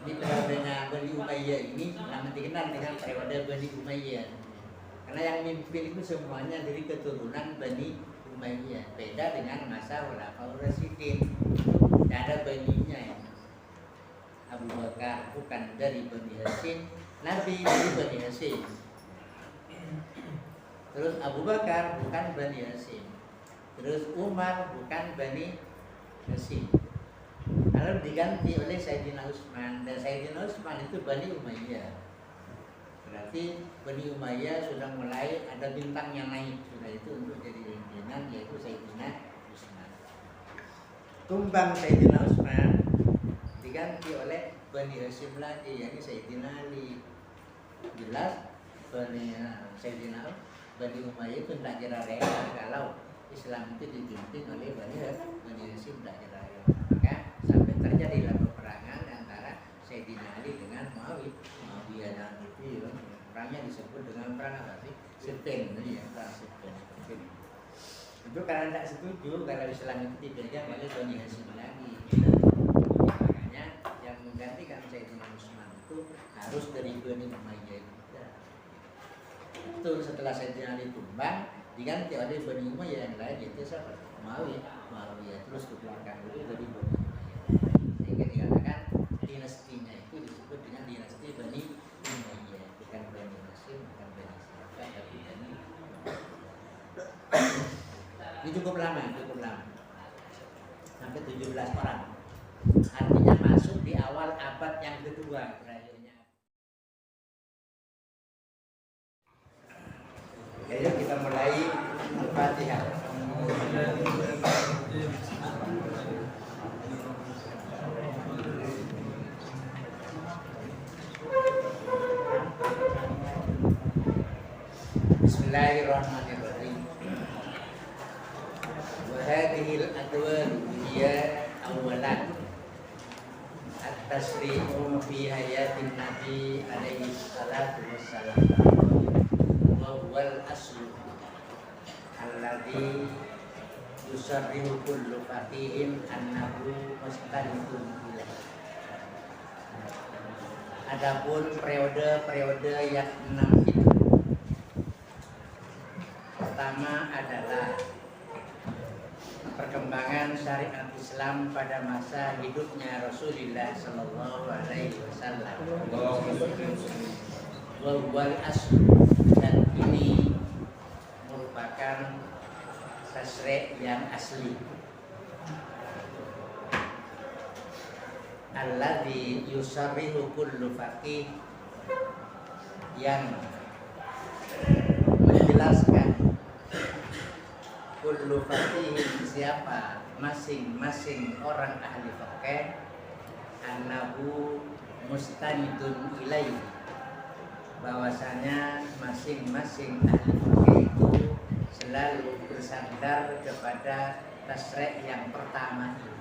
di periodenya Bani Umayyah ini nama dikenal dengan periode Bani Umayyah. Karena yang mimpin itu semuanya dari keturunan Bani Umayyah. Beda dengan masa Khulafaur Rasyidin. Tidak ada baninya ya. Abu Bakar bukan dari Bani Hashim, Nabi dari Bani Hashim. Terus Abu Bakar bukan Bani Hashim. Terus Umar bukan Bani Hashim. Lalu diganti oleh Sayyidina Utsman, dan Sayyidina Utsman itu Bani Umayyah. Berarti Bani Umayyah sudah mulai ada bintangnya naik, sudah itu untuk jadi pimpinan, yaitu Sayyidina Utsman. Tumbang Sayyidina Utsman diganti oleh Bani Hashim lagi, yakni Sayyidina Ali. Jelas Sayyidina Bani Umayyah itu tidak kira rela kalau Islam itu dipimpin oleh Bani Hashim, tidak kira rela. Maka sampai terjadilah peperangan antara Sayyidina Ali dengan Muawiyah, dan itu ya, perangnya disebut dengan perang apa sih? Siffin, ya, perang Siffin. Itu karena tidak setuju kalau Islam itu dipegang oleh Bani Hashim lagi. Makanya yang menggantikan Sayyidina Utsman itu harus dari Bani Umayyah juga. Itu setelah Sayyidina Ali tumbang diganti oleh Bani Umayyah yang lain, yaitu siapa? Muawiyah terus dikeluarkan dulu dari Bani Umayyah. Sehingga dikatakan dinastinya itu disebut dengan dinasti Bani Umayyah, bukan Bani Hashim, bukan Bani siapa, tapi Bani Umayyah. Ini cukup lama sampai 17 orang. Artinya masuk di awal abad yang kedua berakhirnya. Ayo kita mulai Al-Fatihah. Bismillahirrahmanirrahim. Wa hadhil adwar hiya awalan at-tasri'u fi hayatin Nabi alaihi salatu wassalam. Wa huwal aslu alladhi yusarrihu kullu faqihin annahu mustanidun ilaih. Adapun periode yang 6 itu, pertama adalah perkembangan syariat Islam pada masa hidupnya Rasulullah Sallallahu Alaihi Wasallam. Wal asl, dan ini merupakan tasri' yang asli. Alladzi yusarrihu kullu faqih, yang menjelaskan kullu faqih, siapa masing-masing orang ahli fikih, annahu mustanidun ilaihi, bahwasanya masing-masing ahli fikih itu selalu bersandar kepada tasri' yang pertama ini.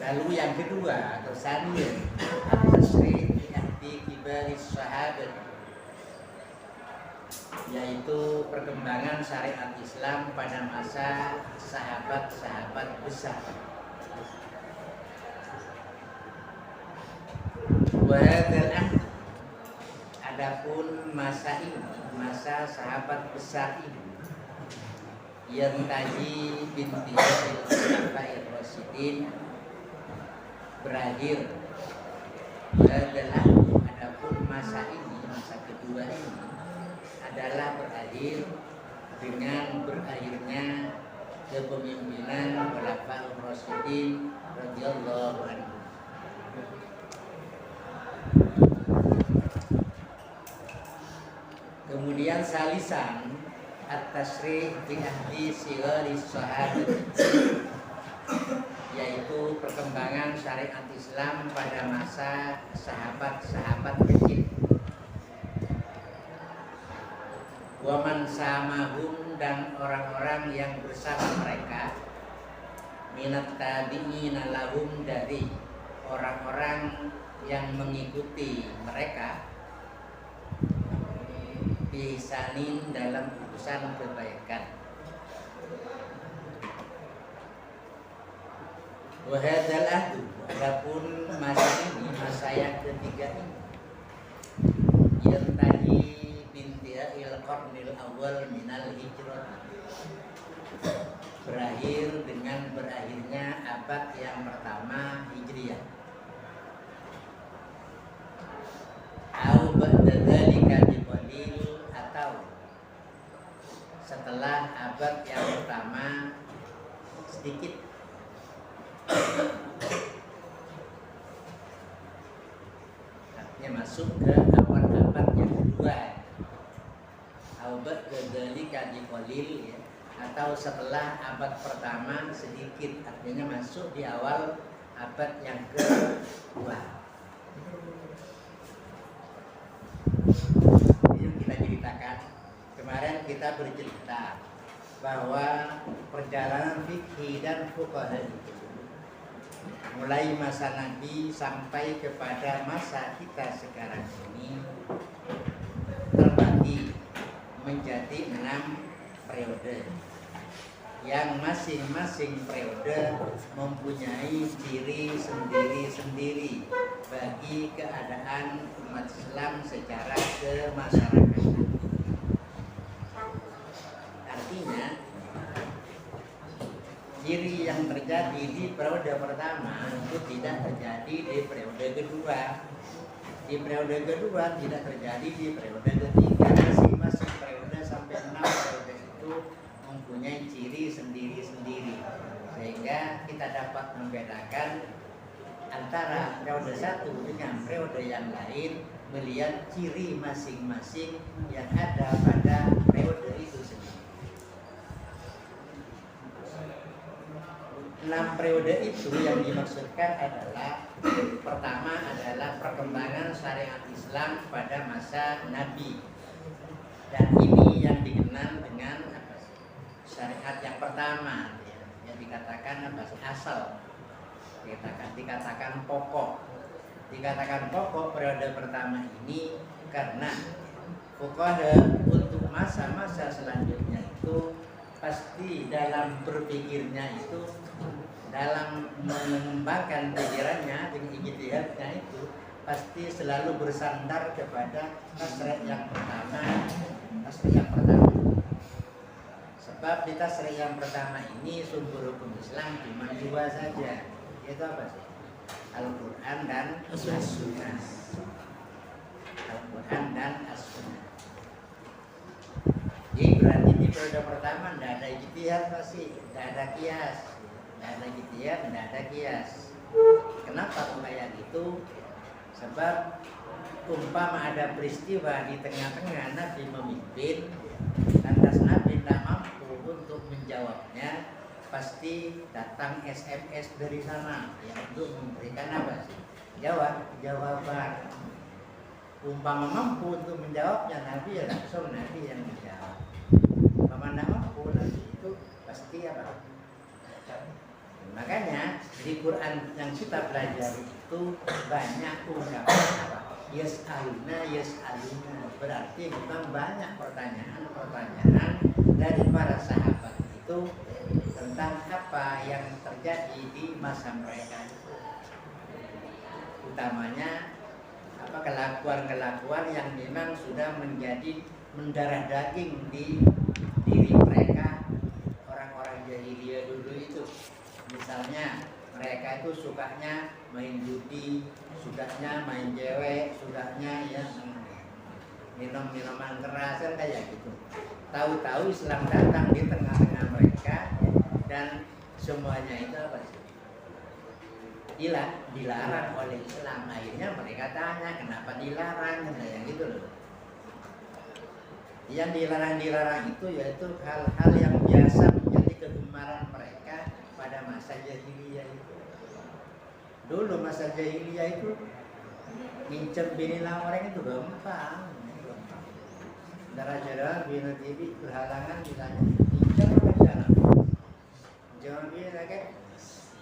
Lalu yang kedua atau sanir at-tasri' fi ahdi kibaris sahabat, yaitu perkembangan syariat Islam pada masa sahabat-sahabat besar. Adapun masa ini, masa sahabat besar ini, yang taji binti Khulafair Rasyidin, berakhir adalah, adapun masa ini, masa kedua ini adalah berakhir dengan berakhirnya kepemimpinan Khulafaur Rasyidin radhiyallahu anhu. Kemudian salisan at-tasri' fi ahdi sigharis sahabat, yaitu perkembangan syariat Islam pada masa sahabat-sahabat kecil. Wa man samahum, dan orang-orang yang bersama mereka, minat tabi'ina lahum, dari orang-orang yang mengikuti mereka, bisanin, dalam urusan kebaikan. Wahadal ahdu, adapun masa ini, masa yang ketiga ini, yantahi binti'il qarnil awal minal hijrah, berakhir dengan berakhirnya abad yang pertama Hijriah. Au ba'da dzalika biqalil, atau setelah abad yang pertama sedikit. Artinya masuk ke awal abad yang kedua. Au ba'da dzalika biqalil, ya, atau setelah abad pertama sedikit, artinya masuk di awal abad yang kedua. Ini kita ceritakan. Kemarin kita bercerita bahwa perjalanan fikih dan fuqaha itu mulai masa Nabi sampai kepada masa kita sekarang ini terbagi menjadi 6 periode, yang masing-masing periode mempunyai ciri sendiri-sendiri bagi keadaan umat Islam secara kemasyarakatan. Artinya, ciri yang terjadi di periode pertama itu tidak terjadi di periode kedua. Di periode kedua tidak terjadi di periode ketiga. Masing-masing periode sampai 6 periode itu mempunyai ciri sendiri-sendiri, sehingga kita dapat membedakan antara periode satu dengan periode yang lain melihat ciri masing-masing yang ada pada periode itu sendiri. 6 periode itu yang dimaksudkan adalah, pertama adalah perkembangan syariat Islam pada masa Nabi, dan ini yang dikenal dengan syariat yang pertama, ya, yang dikatakan asal, dikatakan pokok. Dikatakan pokok periode pertama ini karena fuqaha untuk masa-masa selanjutnya itu pasti dalam berpikirnya itu, dalam mengembangkan pikirannya dengan ijtihadnya itu pasti selalu bersandar kepada tasrih yang pertama. Sebab di tasrih yang pertama ini sumber hukum Islam cuma 2 saja, yaitu apa sih? Al-Quran dan As-Sunnah. Al-Quran dan As-Sunnah. Jadi berarti di periode pertama tidak ada ijtihad, pasti tidak ada kias, tidak ada ijtihad, tidak ada kias. Kenapa kayak gitu? Sebab umpama ada peristiwa di tengah-tengah Nabi memimpin, lantas Nabi tidak mampu untuk menjawabnya, pasti datang SMS dari sana yang untuk memberikan apa sih? Jawaban. Umpama mampu untuk menjawabnya Nabi, ya langsung Nabi yang menjawab. Umpama tidak mampu, Nabi itu pasti apa? Makanya di Quran yang kita pelajari itu banyak ungkapan apa? Yas'aluna, berarti memang banyak pertanyaan dari para sahabat itu tentang apa yang terjadi di masa mereka itu. Utamanya apa, kelakuan-kelakuan yang memang sudah menjadi mendarah daging di diri mereka, orang-orang jahiliyah dulu itu. Misalnya mereka itu sukanya main judi, sukanya main cewek, sukanya ya minum-minuman keras, kan kayak gitu. Tahu-tahu Islam datang di tengah-tengah mereka dan semuanya itu apa sih? Dilarang oleh Islam. Akhirnya mereka tanya kenapa dilarang, kayak gitu loh. Yang dilarang itu yaitu hal-hal yang biasa menjadi kegemaran mereka pada masa jahiliyah itu. Dulu masa jahiliyah itu ngincer bini orang itu gampang. Darah-darah bina TV berhalangan misalnya ngincer apa jalan. Jangan bini lagi.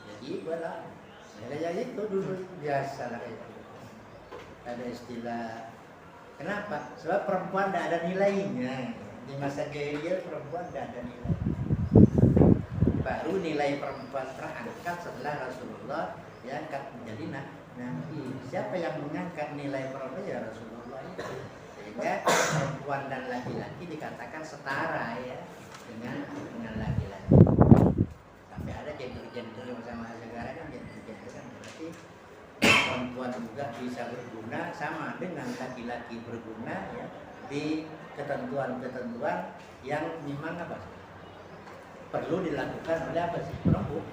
Jadi boleh. Ya itu dulu biasa lah itu. Ada istilah. Kenapa? Sebab perempuan tidak ada nilainya. Di masa jahiliyah perempuan tidak ada nilai. baru nilai perempuan terangkat setelah Rasulullah diangkat menjadi nabi. Siapa yang mengangkat nilai perempuan? Ya Rasulullah itu. Sehingga perempuan dan laki-laki dikatakan setara ya dengan laki-laki. Sampai ada gender-gender sama sekarang kan gender-gender kan berarti perempuan juga bisa berguna sama dengan laki-laki berguna ya di ketentuan-ketentuan yang memang apa sih perlu dilakukan oleh apa sih perempuan.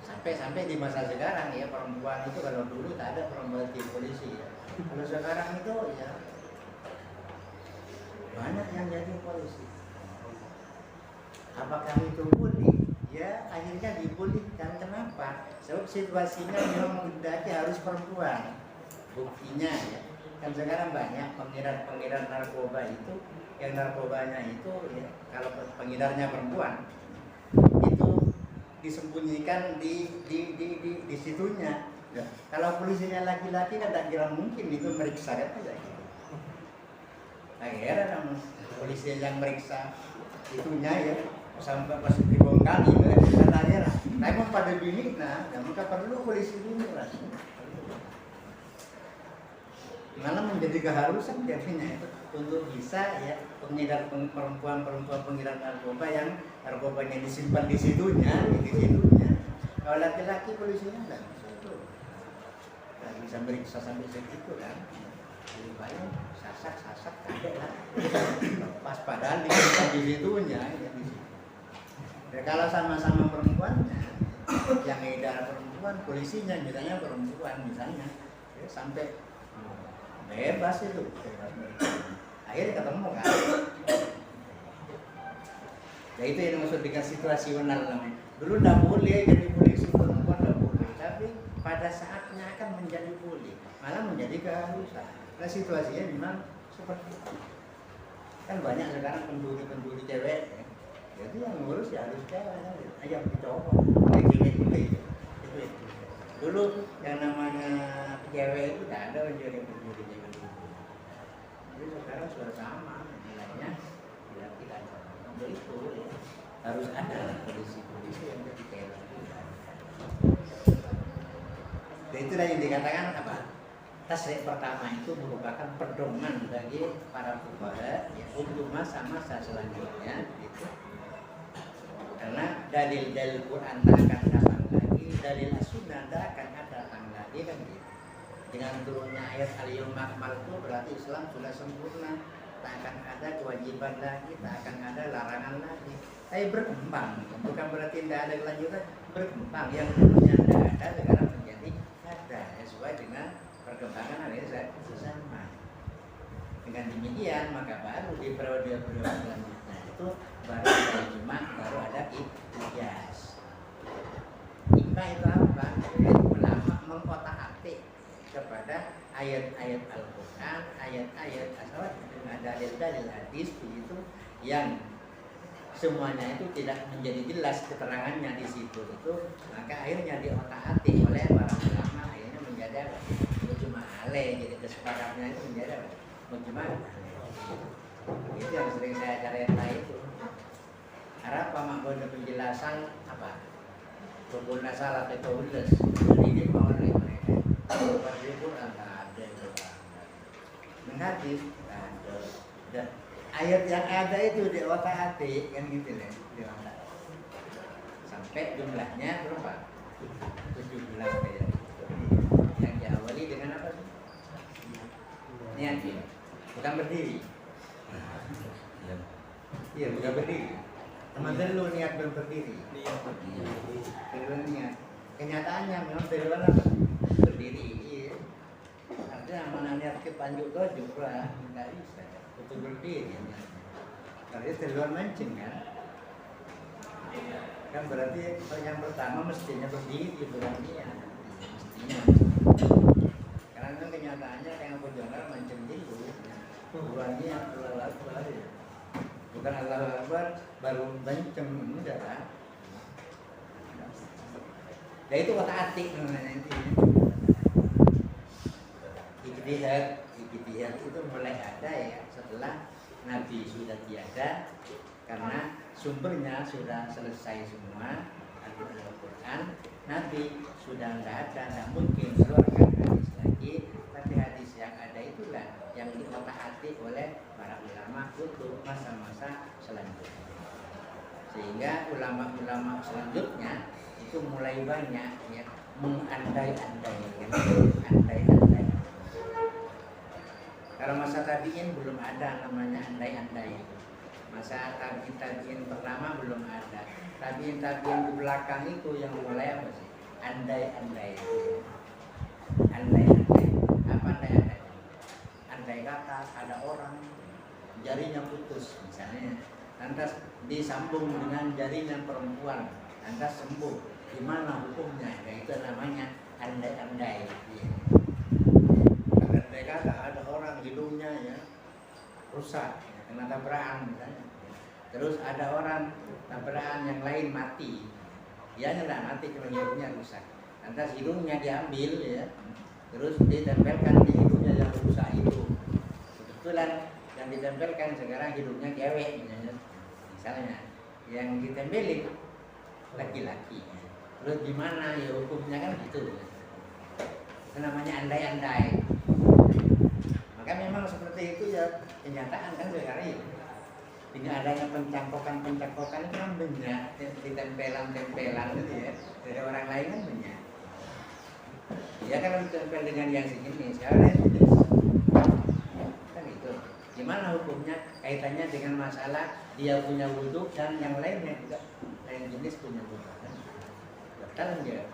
Sampai di masa sekarang ya perempuan itu kalau dulu tak ada perempuan di polisi ya. Kalau sekarang itu ya banyak yang jadi polisi. Apakah itu bully? Ya akhirnya dibullykan. Kenapa? Sebab situasinya memang menghendaki harus perempuan. Buktinya ya kan sekarang banyak pengedar narkoba itu yang narkobanya itu ya kalau pengedarnya perempuan itu disembunyikan di situnya ya. Kalau polisinya laki-laki kan tak kira mungkin itu meriksa kan aja gitu. Akhirnya polisi yang meriksa itunya ya sampai pas dibongkar gitu kan akhirnya memang pada bini nah maka perlu polisi dulu lah. Malah menjadi keharusan jadinya itu untuk bisa ya pengedar perempuan pengedar narkoba yang narkobanya disimpan di situnya. Kalau laki-laki polisinya nggak bisa meriksa sampai segitu kan. Jadi banyak sasak ada lah. Pas padahal disimpan di situnya ya di situ. Ya, kalau sama-sama perempuannya yang edar perempuan polisinya misalnya perempuan misalnya ya, sampai bebas itu akhirnya ketemu kan ya itu yang maksud dengan situasional namanya. Dulu tidak boleh jadi polisi perempuan tidak boleh tapi pada saatnya akan menjadi boleh malah menjadi keharusan karena situasinya memang seperti itu kan banyak sekarang penduli cewek ya. Jadi yang ngurus ya harus cewek aja dicoba itu dulu yang namanya cewek itu tidak ada menjadi penduli cewek. Jadi sekarang sudah sama nilainya tidak untuk itu ya. Harus ada polisi yang jadi cewek. Dan itulah yang dikatakan apa? Tasrik pertama itu merupakan pedoman bagi para fuqaha ya, untuk masa-masa selanjutnya gitu. Karena dalil-dalil Quran tak akan datang lagi, dalil as-sunnah tak akan datang lagi kan gitu. Dengan turunnya ayat al-yawma akmaltu berarti Islam sudah sempurna, tak akan ada kewajiban lagi, tak akan ada larangan lagi. Tapi berkembang, bukan berarti tidak ada kelanjutan, berkembang. Yang dulunya tidak ada sekarang menjadi ada sesuai dengan perkembangan hari sama. Dengan demikian maka baru di periode selanjutnya itu baru ada ijma, baru ada qiyas. Ijma itu apa? Yaitu ulama mengkotak-atik kepada ayat-ayat Al-Quran, ayat-ayat asal dengan dalil-dalil hadis begitu yang semuanya itu tidak menjadi jelas keterangannya di situ itu, maka akhirnya diotak-atik oleh para ulama akhirnya menjadi mujma' alaih. Jadi kesepakatannya itu menjadi mujma' alaih. Itu yang sering saya cerita itu. Harap makna penjelasan apa? Berguna salah atau ulas ini mau oleh mereka. Berjibur ada menghadis ada dan ayat yang ada itu di otak-atik kan gitu lah di otak. Sampai jumlahnya berapa? 17 ayat. Yang diawali dengan apa sih? Niat bukan berdiri. Iya bukan berdiri. Teman-teman lu niat berdiri. Iya. Niat. Kenyataannya memang teruan apa? Berdiri. Iya. Artinya mana niat ke panjuk dojuk lah, nggak bisa. Betul berdiri. Karena teruan mancing kan. Kan berarti yang pertama mestinya berdiri bukan niat. Mestinya. Karena kan kenyataannya yang berjalan mancing dulu. Bukan niat keluar. Bukan Allahu Akbar baru mancing enggak kan. Nah itu otak-atik namanya itu. Ijtihad itu mulai ada ya setelah Nabi sudah tiada karena sumbernya sudah selesai semua, Al-Quran, Nabi sudah nggak ada, nggak mungkin keluarkan hadis lagi, tapi hadis yang ada itulah yang diotak-atik oleh para ulama untuk masa-masa selanjutnya. Sehingga ulama-ulama selanjutnya itu mulai banyak ya mengandai-andai, andai-andai. Kalau masa tabi'in belum ada namanya andai-andai. Masa tabi'in pertama belum ada. Tabi'in di belakang itu yang mulai apa sih? Andai-andai. Andai-andai. Apa andai-andai? Andai kata ada orang jarinya putus misalnya, lantas disambung dengan jarinya perempuan, lantas sembuh. Gimana hukumnya? Ya, itu namanya andai-andai. Andai kata ada orang hidungnya ya rusak, kena tabrakan misalnya. Terus ada orang tabrakan yang lain mati, dia tidak mati cuma hidungnya rusak. Lantas hidungnya diambil ya, terus ditempelkan di hidungnya yang rusak itu. Kebetulan yang ditempelkan sekarang hidungnya cewek misalnya, yang ditempelin laki-laki. Terus gimana ya hukumnya kan gitu. Itu namanya andai-andai. Maka memang seperti itu ya kenyataan kan sekarang ya. Dengan adanya pencangkokan itu kan banyak, ditempelan gitu ya. Dari orang lain kan banyak. Ya kalau ditempel dengan yang segini, sekarang kan itu. Gimana hukumnya? Kaitannya dengan masalah dia punya wudhu dan yang lainnya juga lain jenis punya wudhu. Betul enggak?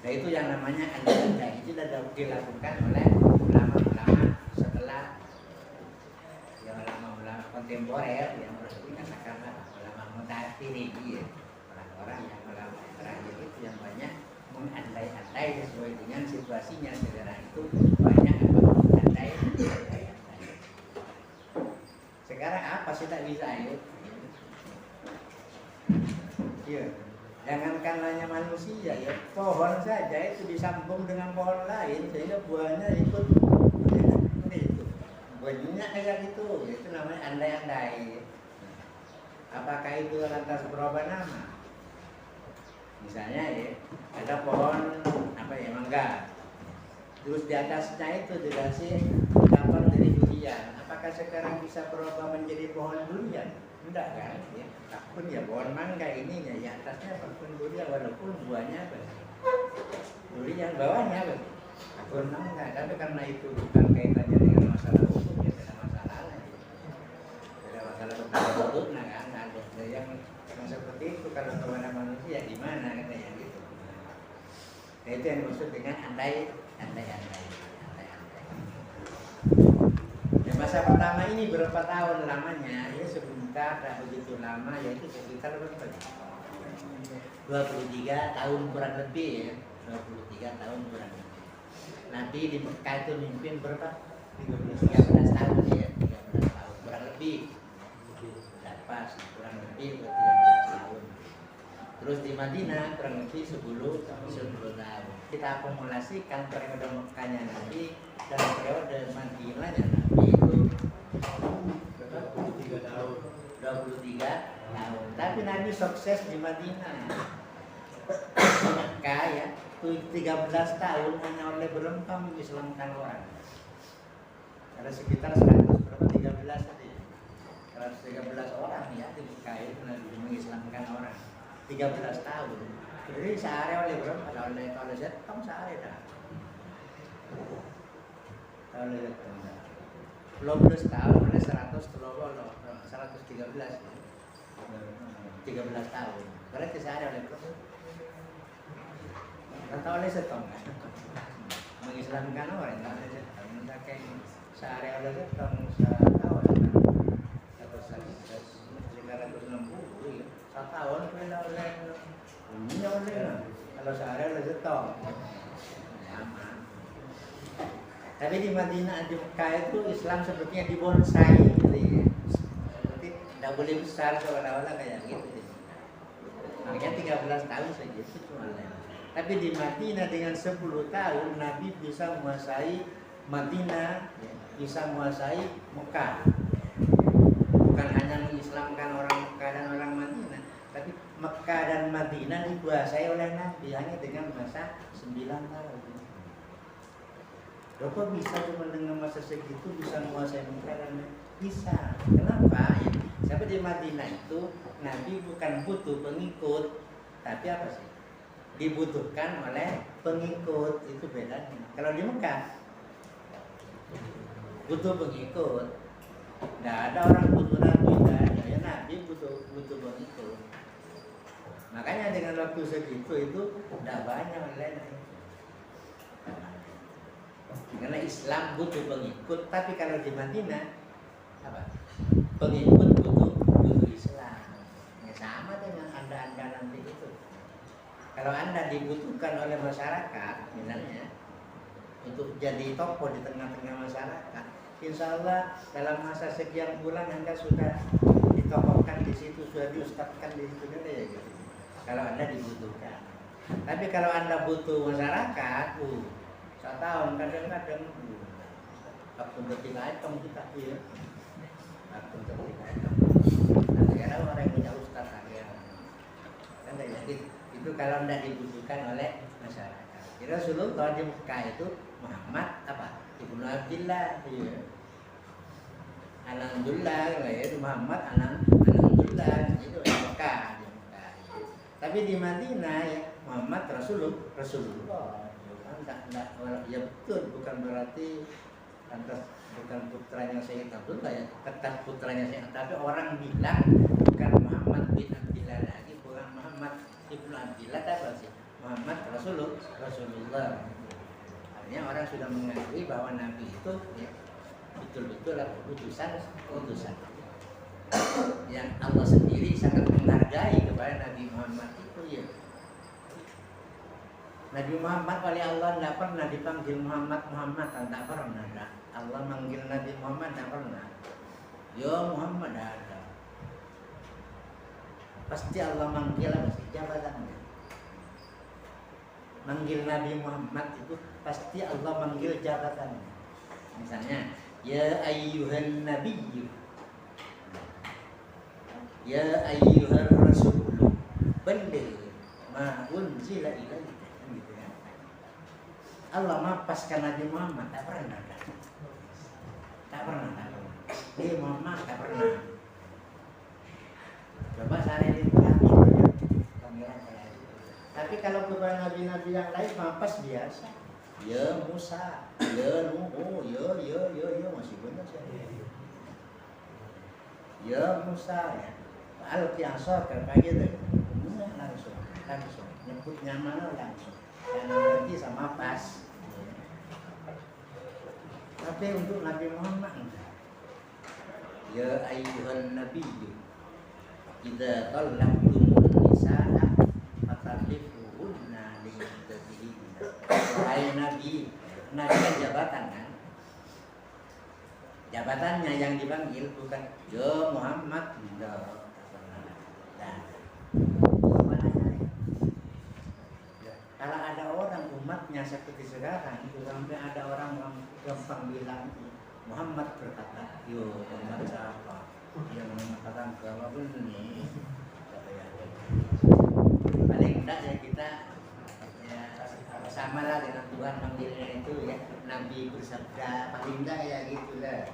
Nah itu yang namanya andai-andai. Itu sudah dilakukan oleh ulama-ulama setelah yang ulama-ulama kontemporer yang dikatakan ulama mutaakhirin, ya. Orang-orang yang ulama terakhir itu yang banyak mengandai-andai sesuai dengan situasinya. Sekarang itu banyak andai-andai. Sekarang apa sih tak bisa ya? Iya. Jangankan hanya manusia ya, pohon saja itu disambung dengan pohon lain sehingga buahnya ikut itu. Banyak kayak gitu, itu namanya andai-andai. Apakah itu lantas berubah nama? Misalnya ya, ada pohon apa ya, mangga. Terus di atasnya itu dikasih cabang dari durian. Apakah sekarang bisa berubah menjadi pohon durian? Enggak kan? Ya, apapun ya pohon mangga ininya, ya atasnya apapun durian walaupun buahnya apa? Durian, bawahnya apa? Pohon mangga. Tapi karena itu bukan kaitannya dengan masalah hukum, ya tidak masalah lagi. Tidak masalah tentang hukum, nah kan ada yang seperti itu kalau kepada manusia di mana katanya gitu. Nah, itu yang dimaksud dengan andai-andai. Ya, masa pertama ini berapa tahun lamanya? Ya sebentar, tak begitu lama, yaitu sekitar berapa? 23 tahun kurang lebih ya. 23 tahun kurang lebih. Nabi di Mekah itu mimpin berapa? 13 tahun ya, 13 tahun kurang lebih. Tidak pas, kurang lebih 13 tahun. Terus di Madinah kurang lebih 10 tahun. Kita akumulasikan periode Mekahnya Nabi dan periode Madinahnya Nabi itu 23 tahun. 23 tahun. Tapi Nabi sukses di Madinah. Mekah ya, 13 tahun hanya oleh berapa mengislamkan orang. Ada sekitar 100 berapa 13 tadi. 113 orang ya di Mekah itu Nabi mengislamkan orang. 13 tahun. Jadi sehari oleh berapa? Oleh Zetong sehari dah. Oleh Zetong dah. 12 tahun oleh 100 telur 113 ya. 13 tahun. Berarti sehari oleh berapa? Atau oleh Zetong kan? Mengislamkan orang tak oleh Zetong. Mungkin sehari oleh Zetong setahun kan? 560 ya. Setahun oleh ini kalau sehari oleh Zetong. Sama. Tapi di Madinah, di Mekah itu Islam sepertinya dibonsai gitu ya. Seperti tidak boleh besar seolah-olah kayak gitu. Makanya 13 tahun saja itu cuma. Tapi di Madinah dengan 10 tahun Nabi bisa menguasai Madinah, bisa menguasai Mekah. Bukan hanya mengislamkan orang Mekah dan orang Madinah. Tapi Mekah dan Madinah dikuasai oleh Nabi hanya dengan masa 9 tahun. Bapak bisa cuma dengan masa segitu bisa menguasai Mekah dan Madinah? Bisa. Kenapa? Ya, siapa di Madinah itu Nabi bukan butuh pengikut, tapi apa sih? Dibutuhkan oleh pengikut, itu bedanya. Kalau di Mekah butuh pengikut, nggak ada orang butuh Nabi, nggak ada. Ya Nabi butuh pengikut. Makanya dengan waktu segitu itu tidak banyak lain. Karena Islam butuh pengikut, tapi kalau di Madinah apa? Pengikut butuh Islam. Ya, sama dengan anda nanti itu. Kalau anda dibutuhkan oleh masyarakat, misalnya untuk jadi tokoh di tengah-tengah masyarakat, insya Allah dalam masa sekian bulan anda sudah ditokohkan di situ, sudah diustadkan di situ, ya gitu. Kalau anda dibutuhkan. Tapi kalau anda butuh masyarakat, 1 tahun kadang-kadang waktu ketika item kita ya, waktu ketika item. Nah, sekarang orang yang punya ustaz ya, kan jadi itu kalau anda dibutuhkan oleh masyarakat. Kira Rasulullah di Mekah itu Muhammad apa? Ibnu Abdillah, ya. Alhamdulillah, itu Muhammad Alhamdulillah itu di Mekah. Tapi di Madinah ya Muhammad Rasulullah. Ya betul, bukan berarti lantas bukan putranya Sayyid Abdullah ya, tetap putranya Sayyid, tapi orang bilang bukan Muhammad bin Abdillah lagi, bukan Muhammad ibnu Abdillah, apa sih? Muhammad Rasulullah. Artinya orang sudah mengakui bahwa Nabi itu ya, betul-betul utusan yang Allah sendiri sangat menghargai kepada Nabi Muhammad itu ya. Nabi Muhammad oleh Allah tidak pernah dipanggil Muhammad, tidak pernah. Allah manggil Nabi Muhammad tidak pernah. Ya Muhammad ada. Pasti Allah manggil apa sih? Jabatannya. Manggil Nabi Muhammad itu pasti Allah manggil jabatannya. Misalnya, ya ayyuhan nabiyyu, ya ayyuhar rasul, balligh ma unzila ilaika. Gitu ya. Allah mapaskan Nabi Muhammad tak pernah. Dia Muhammad tak pernah. Coba saya ini panggilan saya. Tapi kalau kepada nabi-nabi yang lain mapas biasa. Ya Musa, ya Nuh, ya masih benar saya. Ya Musa ya. Al-Qiyasah kayak gitu. Langsung nyebutnya mana langsung. Dan nanti sama pas. Tapi untuk Nabi Muhammad ya ayyuhan nabiyyu idza talaqtumun nisaa fatalliquhunna li'iddatihinna. Wahai Nabi kan jabatan kan? Jabatannya yang dipanggil bukan ya Muhammad, nah, kalau ada orang umatnya seperti sekarang itu sampai ada orang gampang bilang Muhammad berkata, yo Muhammad siapa? Dia mengatakan kalau ini paling tidak ya kita ya sama lah dengan Tuhan manggilnya itu ya Nabi bersabda, paling tidak ya gitulah,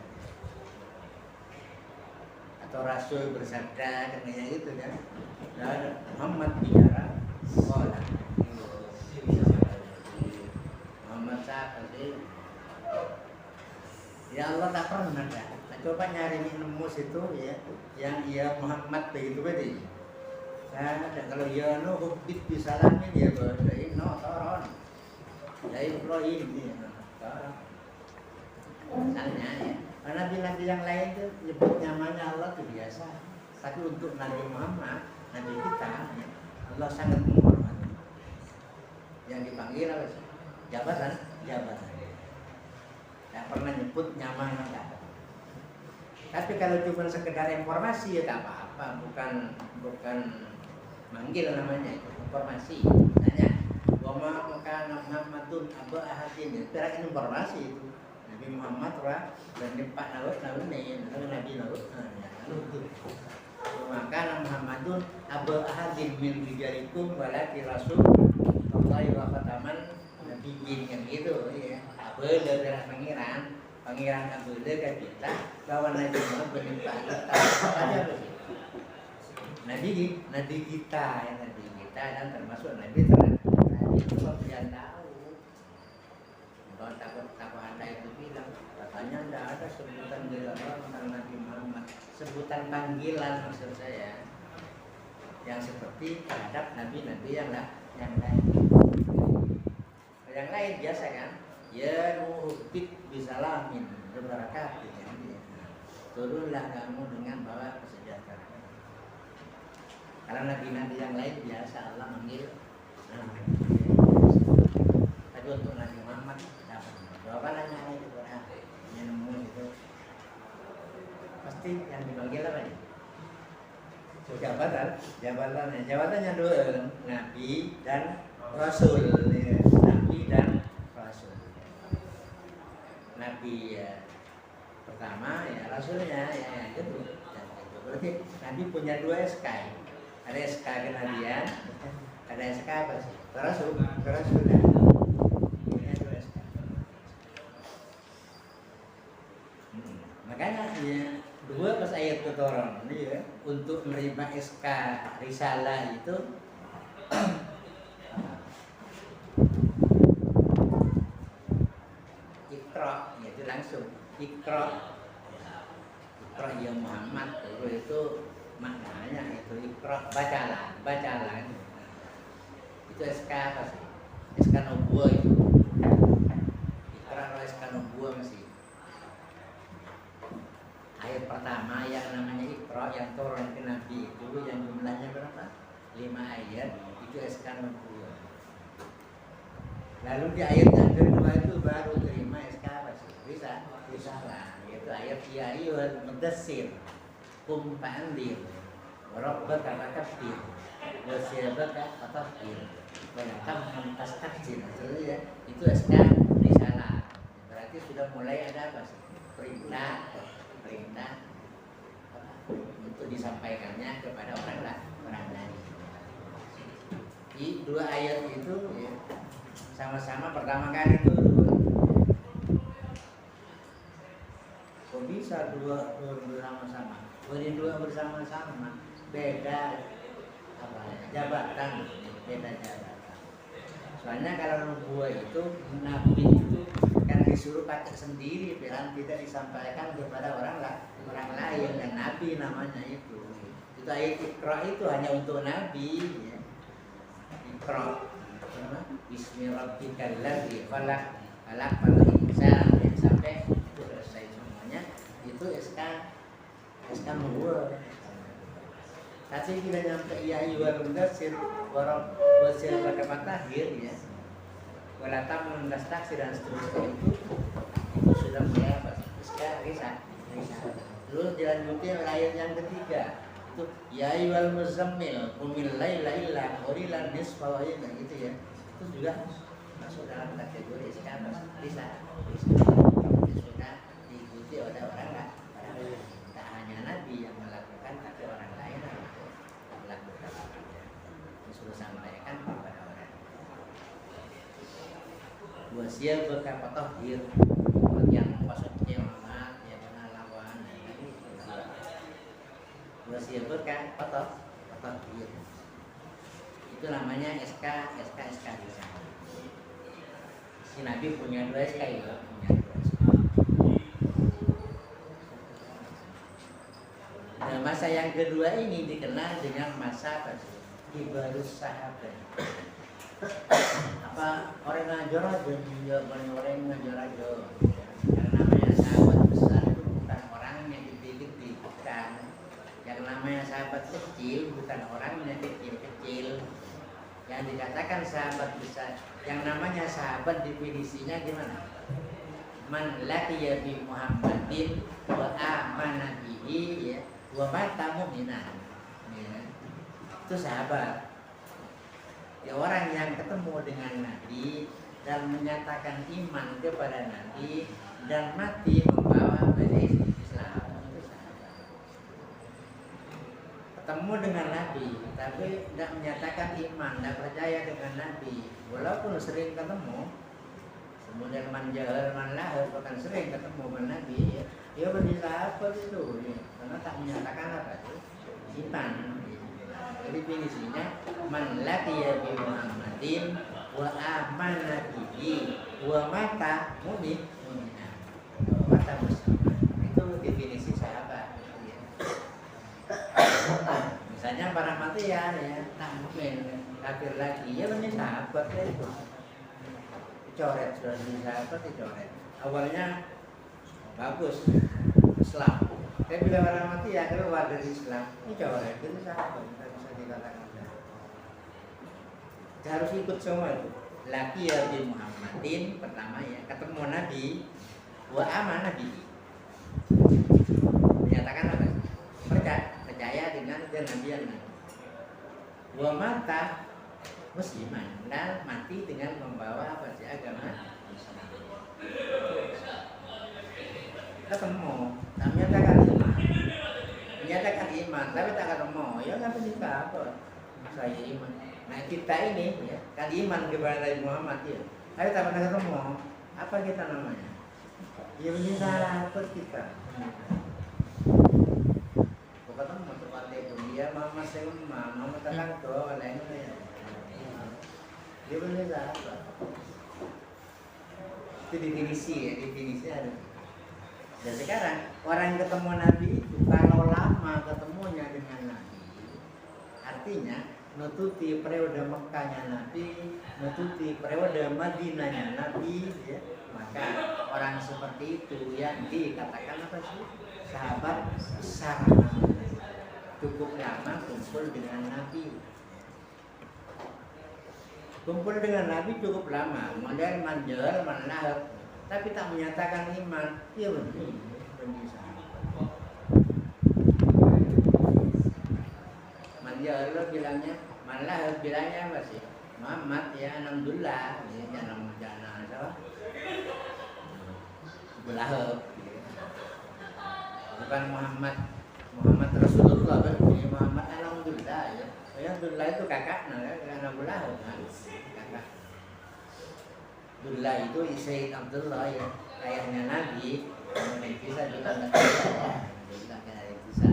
atau Rasul bersabda katanya gitu kan. Dan Muhammad bicara sekolah Muhammad siapa sih? Ya Allah tak pernah ada. Nah, coba nyari nemu situ ya, yang ia Muhammad begitu begitu. Nah, kalau ya no hubit disalamin ya bahasa no toron. Ya Ibrahim ini toron. Misalnya ya, nabi-nabi yang lain itu nyebut namanya Allah itu biasa. Tapi untuk Nabi Muhammad, Nabi kita, ya, Allah sangat menghormati. Yang dipanggil apa sih? Jabatan. Tak pernah nyebut nyaman enggak. Tapi kalau cuma sekedar informasi ya tak apa-apa, bukan manggil namanya itu informasi. Tanya, "Wa kana Muhammadun aba ahadin." Itu informasi itu. Nabi Muhammad dan Pak Nabi Nabi nutup. Maka Muhammadun abul ahadin min rijalikum walaki rasul Allah wa khataman nabiyyin yang gitu ya. Abul dari pangeran abul dari kita bahwa Nabi Muhammad berlimpah ada Nabi kita dan termasuk Nabi itu kalian tahu. Kalau takut anda itu bilang katanya tidak ada sebutan dari Allah tentang Nabi Muhammad, sebutan panggilan maksud saya yang seperti terhadap nabi-nabi yang lain. Yang lain biasa kan, ya nuhbit bisalamin berbarakatuh ya. Turunlah kamu dengan bawa kesejahteraan. Karena nabi-nabi yang lain biasa Allah manggil tapi untuk Nabi Muhammad jawabannya itu yang nemu itu pasti yang dipanggil apa nih? Jabatannya dua, Nabi dan Rasul ya. Nabi dan Rasul. Nabi ya, pertama ya Rasulnya ya gitu. Berarti Nabi punya dua SK. Ada SK kenabian, ada SK apa sih? Kerasulan. Punya dua SK. Makanya ya, dua pas ayat ketorong ini ya, untuk menerima SK risalah itu Iqra, yaitu langsung Iqra ya Muhammad itu maknanya itu Iqra, bacalah itu SK apa sih? SK nubuah itu Iqra atau SK nubuah masih ayat pertama yang namanya Iqra yang turun ke Nabi itu yang jumlahnya berapa? 5 ayat itu SK nubuah. Lalu di ayat yang kedua itu baru terima SK apa sih? Risalah yaitu ayat ya ayyuhal mudaththir qum fa'anzir wa rabbaka fakabbir wa thiyabaka fatahhir wa la tamnun tastakbir. Itu SK risalah. Berarti sudah mulai ada apa sih? Perintah untuk disampaikannya kepada orang lain. Di dua ayat itu ya, sama-sama pertama kali itu kok bisa dua bersama-sama? Ini dua bersama-sama beda apa jabatan, beda jabatan. Soalnya kalau nubuah itu nabi itu kan disuruh pakai sendiri, tidak disampaikan kepada orang lain dan nabi namanya itu. Itu ayat Iqra itu hanya untuk nabi ya. Iqra Bismi rabbikal ladzi khalaq khalaqal insana sampai selesai semuanya itu SK nubuah. Tapi kita nyampe ya ayyuhal mudaththir wa thiyabaka fatahhir ya. Wala tamnun tastaksir dan seterusnya itu sudah mulai apa? SK risalah. Terus dilanjutin ayat yang ketiga itu ya ayyuhal muzammil qumil laila illa qalilan nisfahu gitu ya. Itu juga masuk dalam kategori SK risalah. Sudah diikuti oleh orang lain. Tak hanya Nabi yang melakukan, tapi orang lain melakukan. Disuruh sampaikan kepada orang. Wasiat berkapatahir yang maksudnya Muhammad yang lawan. Wasiat berkapatahir itu namanya SK di sana. Si Nabi punya dua SK itu, punya dua SK. Nah, masa yang kedua ini dikenal dengan masa Kibarus Sahabat. Apa orang ngajar juga orang ngajar aja. Yang namanya sahabat besar itu bukan orang yang gede-gede, bukan. Yang namanya sahabat kecil bukan orang yang kecil-kecil. Yang dikatakan sahabat besar, yang namanya sahabat definisinya gimana? Man laqiya bi Muhammadin wa amana bihi ya wa mata mu'minan. Ya. Itu sahabat. Ya, orang yang ketemu dengan Nabi dan menyatakan iman kepada Nabi dan mati membawa bendera Islam itu sahabat. ketemu dengan Nabi, tapi tidak menyatakan iman, tidak percaya dengan Nabi, walaupun sering ketemu, kemudian manjahal manlahal bahkan sering ketemu dengan Nabi, ya berbisa apa itu, ya. Karena tak menyatakan apa itu iman. Jadi definisinya man laqiya bi Muhammadin wa amana bihi wa mata mu'min mu'minah. Mata muslim. Itu definisi sahabat. Misalnya para mati ya tak mungkin kafir lagi, ya benar sahabat ya itu. Dicoret sudah jadi sahabat, dicoret. Awalnya bagus Islam, tapi bila orang mati ya keluar dari Islam, dicoret itu sahabat, tidak bisa dikatakan. Kita harus ikut semua itu. Laki ya di Muhammadin pertama ya ketemu Nabi, wa amanah bihi. Menyatakan apa? Percaya dengan kenabian Nabi. Wa mata musliman, dan mati dengan membawa apa sih agama Islam. Ketemu, tak menyatakan iman, tapi tak ketemu, ya nggak bisa apa? Saya iman. Nah kita ini ya, kan iman kepada Nabi Muhammad ya, tapi tak pernah ketemu. Apa kita namanya? Ya bisa apa kita? Ketemu tempatnya pun dia mama semua, mama tenang tuh, oleh itu ya. Dia bisa apa? Itu definisi ya, definisi ada. Dan sekarang orang yang ketemu Nabi itu kalau lama ketemunya dengan Nabi, artinya nututi periode Mekkahnya Nabi, nututi periode Madinahnya Nabi, ya, maka orang seperti itu yang dikatakan apa sih? Sahabat besar. Cukup lama kumpul dengan Nabi. Kumpul dengan Nabi cukup lama, model manjel, manlahab, tapi tak menyatakan iman. Iya benar. Manjel lo bilangnya, manlahab bilangnya apa sih? Muhammad ya alhamdulillah, ya jangan apa? Belahab. Bukan Muhammad Rasulullah kan? Muhammad alhamdulillah ya. Alhamdulillah itu kakaknya ya, karena belahab kan? Kakak. Abdullah itu Sayyid Abdullah ya, ayahnya Nabi. Kemudian bisa juga nggak bisa, bisa.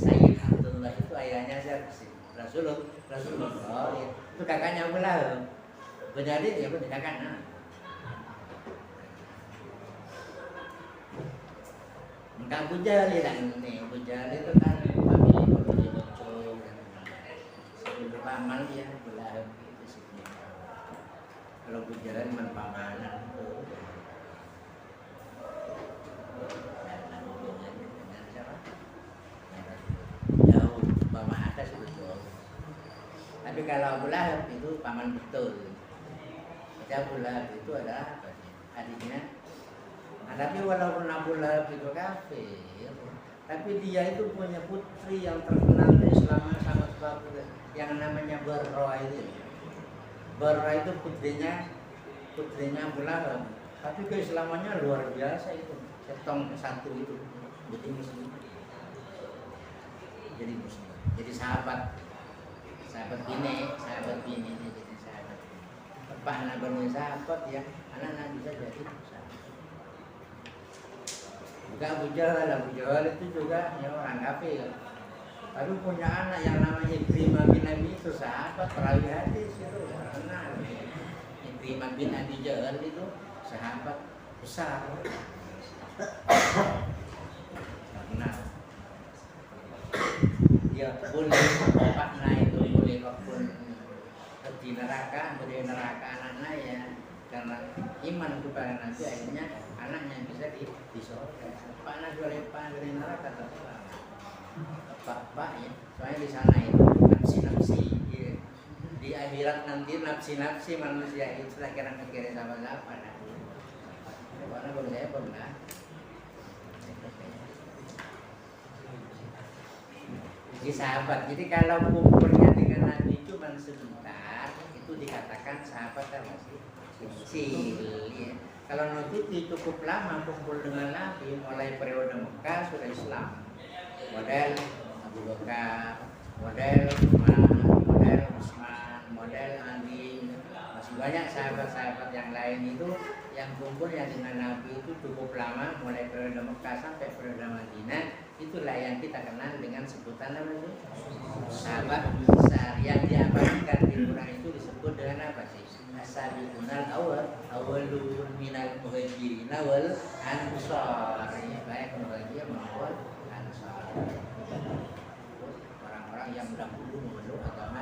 Sayyid Abdullah itu ayahnya siapa sih? Rasulullah ya. Itu kakaknya Abdullah. Benar ya, benar kakaknya. Enggak Abu Jahal ya nih, Abu Jahal itu kan family bocor sebelum paman ya Abdullah itu sih. Kalau Abu Jahal menpamanan itu jauh mama atas betul. Tapi kalau Abu Lahab itu paman betul. Jadi Abu Lahab itu adalah adiknya. Nah, tapi walaupun Abu Lahab itu kafir, tapi dia itu punya putri yang terkenal di Islam sangat bagus, yang namanya Barra itu. Barra itu putrinya Abu Lahab. Tapi keislamannya luar biasa itu. Setong satu itu jadi muslim. Jadi sahabat bini jadi sahabat. Pak anak benih sahabat ya, anak bisa jadi sahabat. Juga Abu Jahal itu juga ya, orang kafir. Tapi punya anak yang namanya Ikrimah bin Abi itu sahabat perawi hadis itu kenal. Ikrimah bin Abi Jahal itu sahabat besar. Kenal. Dia boleh bapaknya itu boleh walaupun di neraka, beri neraka anaknya ya, karena iman kepada Nabi akhirnya anaknya bisa di surga. Pak anak boleh dari neraka tetap Pak ya, soalnya di sana itu nafsi ya. Di akhirat nanti nafsi manusia itu lah kira-kira sama-sama. Karena kalau saya pernah jadi sahabat. Jadi kalau kumpulnya dengan Nabi cuma sebentar, itu dikatakan sahabat kan masih kecil. Ya. Kalau nututi cukup lama kumpul dengan Nabi, mulai periode Mekah sudah Islam. Model Abu Bakar, model Umar, model Utsman, model Ali, masih banyak sahabat-sahabat yang lain itu yang kumpul yang dengan Nabi itu cukup lama, mulai periode Mekah sampai periode Madinah. Itulah yang kita kenal dengan sebutan apa itu? Sahabat besar. Yang diabadikan di Quran itu disebut dengan apa sih? As-sabiqunal awwalun minal muhajirin wal ansar. Baik muhajir maupun ansar. Orang-orang yang dahulu memeluk agama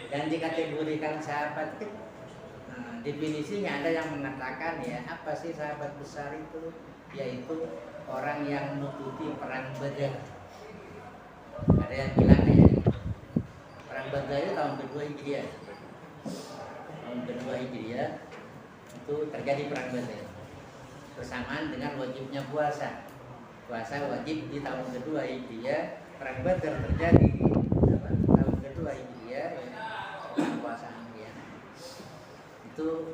dan dikategorikan sahabat itu. Definisinya ada yang mengatakan ya, apa sih sahabat besar itu? Yaitu orang yang mengikuti perang Badar. Ada yang bilang ya, perang Badar itu tahun kedua Hijriah. Tahun kedua Hijriah itu terjadi perang Badar. Bersamaan dengan wajibnya puasa. Puasa wajib di tahun kedua Hijriah. Perang Badar terjadi di tahun kedua Hijriah. Puasa harian. Itu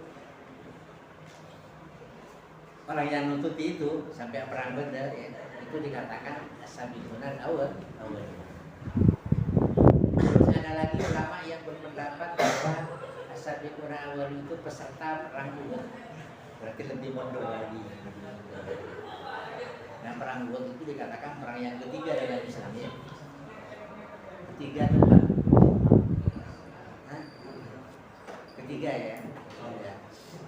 orang yang nututi itu sampai perang Badar ya, itu dikatakan as-sabiqunal awwal. Terus ada lagi ulama yang berpendapat bahwa as-sabiqunal awwal itu peserta perang Uhud. Berarti lebih mundur lagi. Nah, perang Uhud itu dikatakan perang yang ketiga dalam Islam ya. Ketiga atau empat? Ketiga ya.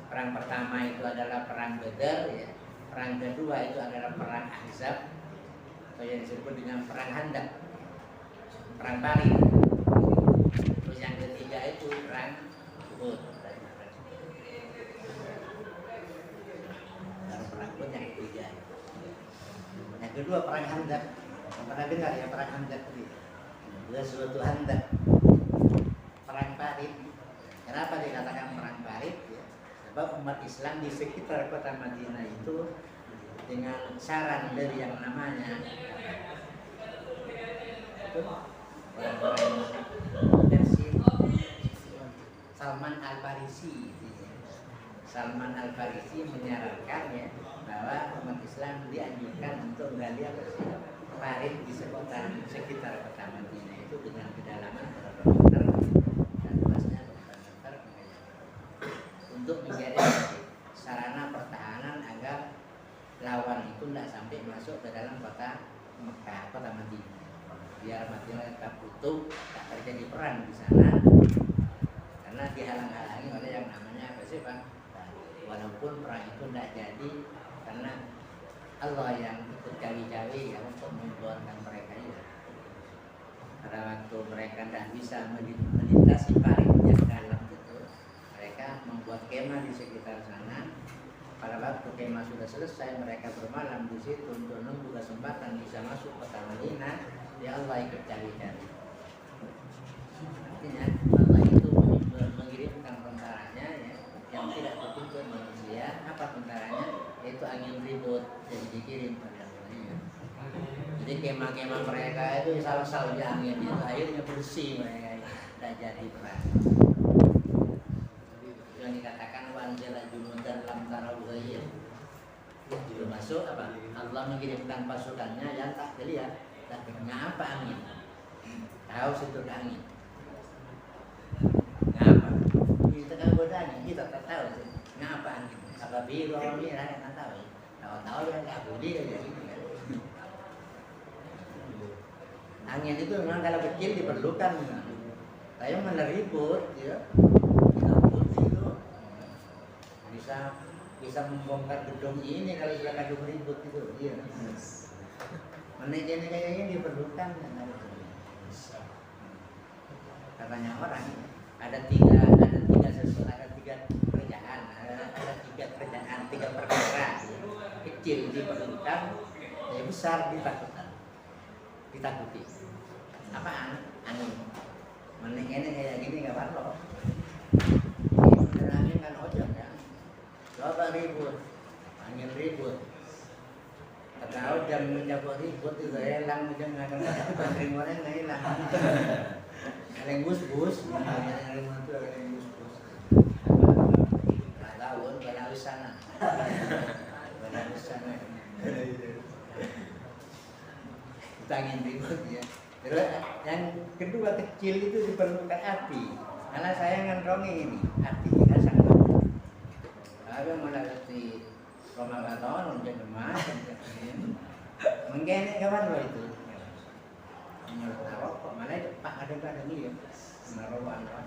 Perang pertama itu adalah perang Badar ya. Perang kedua itu adalah perang Ahzab atau yang disebut dengan perang Handak, perang Parit. Terus yang ketiga itu perang Uhud. Perang Uhud yang ketiga. Yang kedua perang Handak. Pernah dengar ya perang Handak itu? Ada suatu Handak. Perang Parit. Kenapa dikatakan perang Parit? Sebab umat Islam di sekitar kota Madinah itu dengan saran dari yang namanya orang-orang versi Salman Al-Farisi. Salman Al-Farisi menyarankan ya bahwa umat Islam dianjurkan untuk menggali parit di sekitar kota Madinah itu dengan kedalaman berapa meter dan luasnya berapa meter untuk menjadi sarana pertahanan agar lawan itu tidak sampai masuk ke dalam kota Mekah, kota Madinah. Biar Madinah tetap utuh, tak terjadi perang di sana, karena dihalang-halangi oleh yang namanya apa sih Pak? Walaupun perang itu tidak jadi, karena Allah yang ikut cawi-cawi ya untuk membuatkan mereka itu. Pada waktu mereka tidak bisa melintasi parit yang dalam itu, mereka membuat kemah di sekitar sana. Pada waktu kemah sudah selesai, mereka bermalam di situ untuk menunggu kesempatan bisa masuk kota Madinah. Ya Allah ikut cari-cari. Artinya Allah itu mengirimkan tentaranya ya, yang tidak tertuntut manusia. Apa tentaranya? Yaitu angin ribut yang dikirim pada Allah. Jadi kemah-kemah mereka itu salah-salah di angin itu akhirnya bersih mereka, tidak jadi perang. Yang dikatakan wanjala junudan lam tarawiyah. Termasuk apa? Allah mengirimkan pasukannya yang tak terlihat. Ngapa angin? Tahu situ angin. Ngapa? Kita kan bodanya, kita tak tahu. Ngapa angin? Apa biru orang ini rakyat tak tahu. Tahu-tahu yang tak budi aja gitu kan. Angin itu memang kalau kecil diperlukan. Saya meneribut, ya. Bisa membongkar gedung ini kalau sudah kadung ribut itu, iya. Menikah kayaknya diperlukan kan? Katanya orang ada tiga kerjaan, tiga perkara kecil diperlukan, yang besar ditakuti. Apaan? Angin. Menikah kayak gini nggak apa-apa. Angin kan ojek ya. Coba ribut, angin ribut. Tahu jam menjawab ribut itu hilang, jam nggak bantering orang nggak hilang. Ada yang bus, ada yang motor, ada yang bus. Nggak tahu, pada habis sana. angin ribut ya. Terus yang kedua kecil itu diperlukan api. Karena saya ngantongi ini api kita sangat. Kalau mulai di Roma Katon untuk emas, mungkin kawan lo itu. Menaruh kok mana itu pak ada nih ya. Menaruh apa?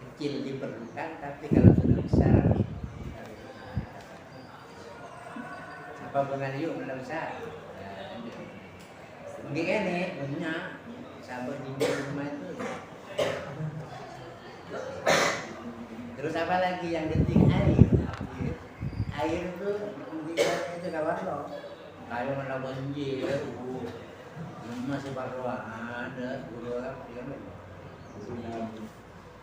Kecil diperlukan, tapi kalau sudah besar, apa pengaruh sudah besar. Mungkin ini punya sahabat di rumah itu. Terus apa lagi yang penting air. Air itu itu kawan lo. Kalau mana banjir, masih baru ada guru yang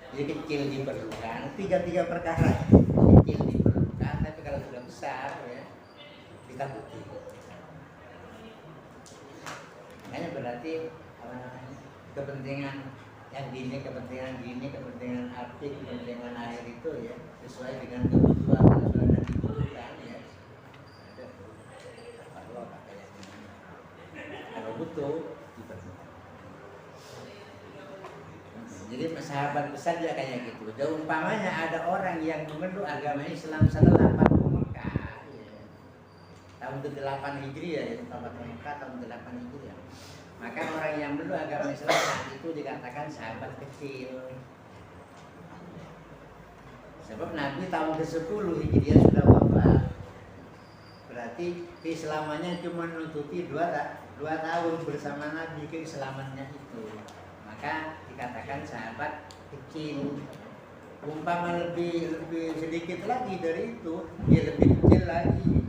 jadi kecil diperlukan. Tiga perkara kecil diperlukan, tapi kalau sudah besar ya ditakuti. Makanya berarti kepentingan yang gini, kepentingan api, kepentingan air itu ya sesuai dengan kebutuhan yang sudah dibutuhkan ya. Kalau butuh diperlukan. Jadi sahabat besar juga kayak gitu. Dan umpamanya ada orang yang memeluk agama Islam setelah Fathu Mekah ya. Tahun ke-8 Hijriah ya, Fathu Mekah tahun ke-8 Hijriah. Maka orang yang memeluk agama Islam saat itu dikatakan sahabat kecil. Sebab Nabi tahun ke-10 Hijriah sudah wafat. Berarti keislamannya cuma nututi 2 tahun bersama Nabi keislamannya itu. Maka dikatakan sahabat kecil. Umpama lebih sedikit lagi dari itu, dia lebih kecil lagi.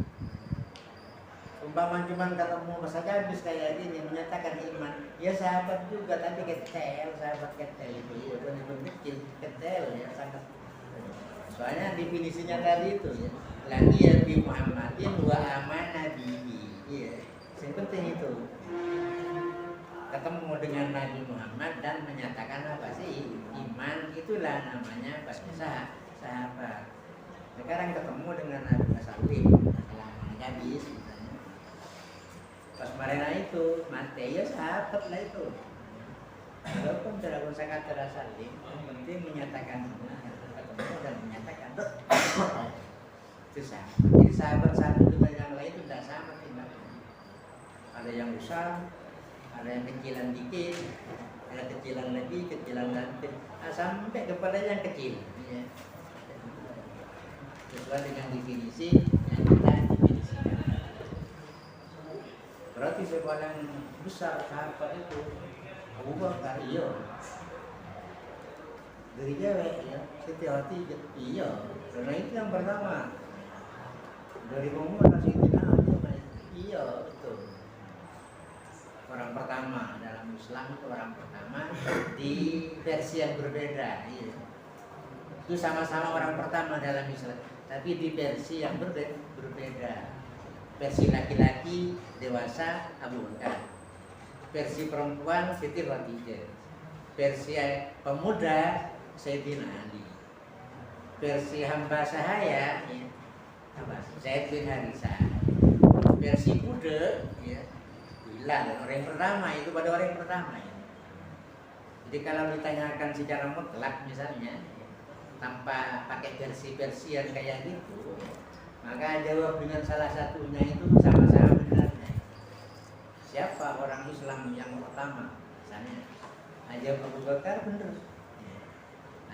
Umpama cuma ketemu saja habis kayak gini menyatakan iman, ya sahabat juga tapi kecil, sahabat kecil itu ya benar-benar kecil, kecil ya sangat. Soalnya definisinya tadi itu ya, lagi ya bi Muhammadin wa amanah bihi. Iya, yang penting itu. Ketemu dengan Nabi Muhammad dan menyatakan apa sih iman, itulah namanya sahabat. Sekarang ketemu dengan Nabi Salim habis misalnya pas marina itu mati ya sahabat lah itu. Walaupun tidak usah kata Salim, yang penting menyatakan ketemu dan menyatakan itu sahabat. Jadi sahabat satu dengan yang lain itu tidak sama tindakannya. Ada yang besar, ada yang kecilan dikit, ada kecilan lagi, kecilan nanti, sampai kepalanya yang kecil. Ya. Sesuai dengan definisi yang kita definisikan. Berarti sepaling besar sahabat itu Abu Bakar iya. Dari Jawa ya, setiap hati iya. Karena itu yang pertama. Dari pemuda masih tidak ada iya betul. Orang pertama dalam Islam itu orang pertama di versi yang berbeda. Iya. Itu sama-sama orang pertama dalam Islam, tapi di versi yang berbeda. Versi laki-laki dewasa Abu Bakar, versi perempuan Siti Khadijah, versi pemuda Sayyidina Ali, versi hamba sahaya ya, Zaid bin Harithah, versi budak ya, Bilal. Orang yang pertama itu pada orang yang pertama ya. Jadi kalau ditanyakan secara mutlak misalnya tanpa pakai versi-versi yang kayak gitu, maka jawab dengan salah satunya itu sama-sama benarnya. Siapa orang Islam yang pertama? Misalnya jawab Abu Bakar benar,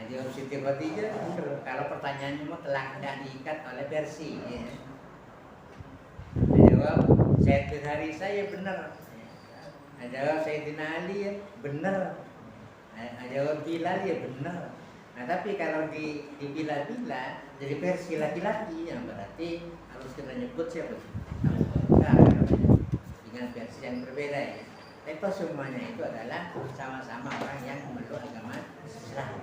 jawab Siti Khadijah benar. Kalau pertanyaannya mutlak tidak diikat oleh versi ya. Jawab Zaid bin Harithah ya benar. Jawab Sayyidina Ali ya benar. Jawab Bilal ya benar. Nah tapi kalau dipilah-pilah dari versi laki-laki yang berarti harus kita nyebut siapa sih? Dengan versi yang berbeda ya. Tapi semuanya itu adalah sama-sama orang yang memeluk agama Islam.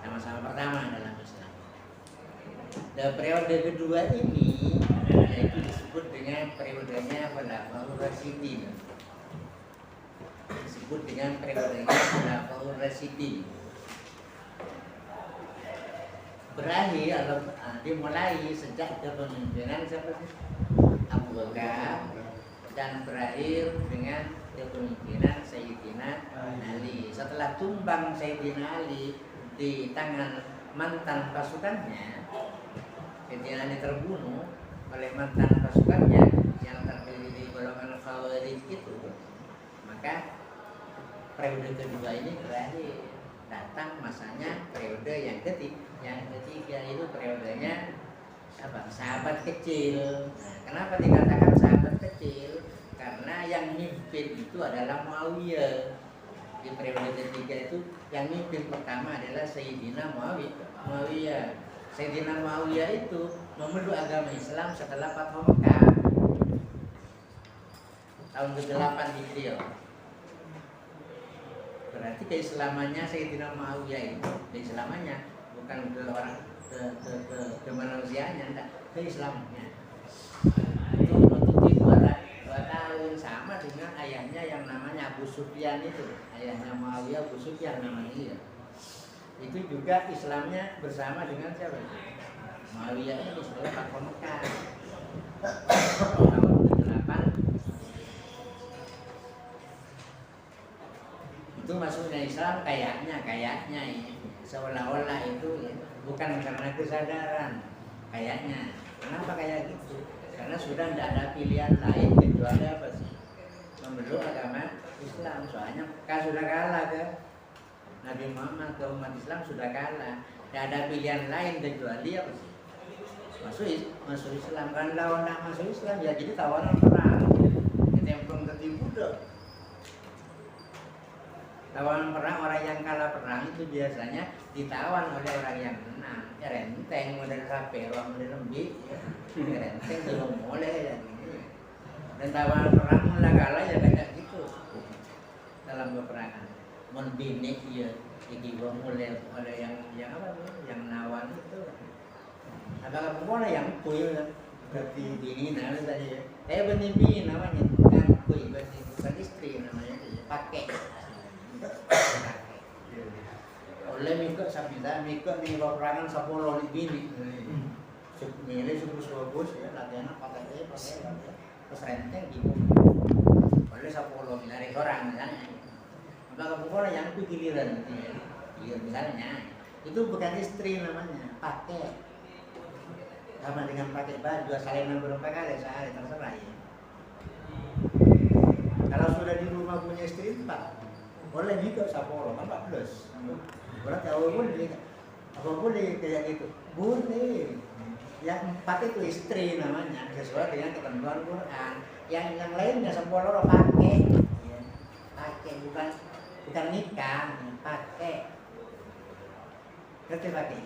Sama-sama pertama dalam Islam. Dan periode kedua ini yaitu disebut dengan periodenya Khulafaur Rasyidin. Disebut dengan periodenya Khulafaur Rasyidin. Berakhir atau dimulai sejak kepemimpinan siapa sih? Abu Bakar, dan berakhir dengan kepemimpinan Sayyidina Ali. Setelah tumbang Sayyidina Ali di tangan mantan pasukannya, Sayyidina Ali terbunuh oleh mantan pasukannya yang terdiri di golongan Khawarij itu, maka periode kedua ini berakhir. Datang masanya periode yang ketiga itu periodenya apa? Sahabat kecil. Nah, kenapa dikatakan sahabat kecil? Karena yang mimpin itu adalah Muawiyah. Di periode ketiga itu yang mimpin pertama adalah Sayyidina Muawiyah. Sayyidina Muawiyah itu memeluk agama Islam setelah Fathu Mekah tahun ke-8 Hijriah. Berarti keislamannya Sayyidina Muawiyah itu, keislamannya bukan ke orang ke manusianya, enggak, keislamannya. Itu menutupi 2 tahun, sama dengan ayahnya yang namanya Abu Sufyan itu. Ayahnya Muawiyah Abu Sufyan namanya dia. Itu juga Islamnya bersama dengan siapa? Muawiyah itu setelah Fathu Mekah tahun ke-8. Itu masuknya Islam kayaknya ini seolah-olah itu ya, bukan karena kesadaran kayaknya. Kenapa kayak gitu? Karena sudah tidak ada pilihan lain kecuali apa sih? Memeluk agama Islam. Soalnya sudah kalah ke Nabi Muhammad, ke umat Islam sudah kalah. Tidak ada pilihan lain kecuali apa sih? Masuk Islam. Kan lawan nak masuk Islam ya jadi tawanan perang. Ketempung ketipu dong. Tawanan perang, orang yang kalah perang itu biasanya ditawan oleh orang yang menang. Ya renteng, model sapero, model lembik, ya. Renteng belum boleh ya. Dan tawanan perang mulai kalah ya kayak gitu dalam peperangan. Membinik ya, jadi mulai oleh yang apa tuh, yang nawan itu. Apakah boleh yang kuil berarti bini namanya tadi ya? Benih namanya, bukan kuil, bukan istri namanya, pakai. Oleh mikot sabida, mikot nih peperangan 10 bini. Milih subuh bos ya, latihan pakai terus renteng gitu. Oleh 10 dari orang misalnya. Maka pokoknya yang itu giliran gitu ya. Giliran misalnya itu bukan istri namanya, pakai. Sama dengan pakai baju, salinan berapa kali sehari terserah ya. Kalau sudah di rumah punya istri 4, boleh juga 10, 14. Berarti apa boleh kayak gitu? Boleh. Yang 4 itu istri namanya, sesuai dengan ketentuan Quran. Yang lainnya 10 orang pakai, ya. Pakai bukan nikah, pakai. Ngerti pakai?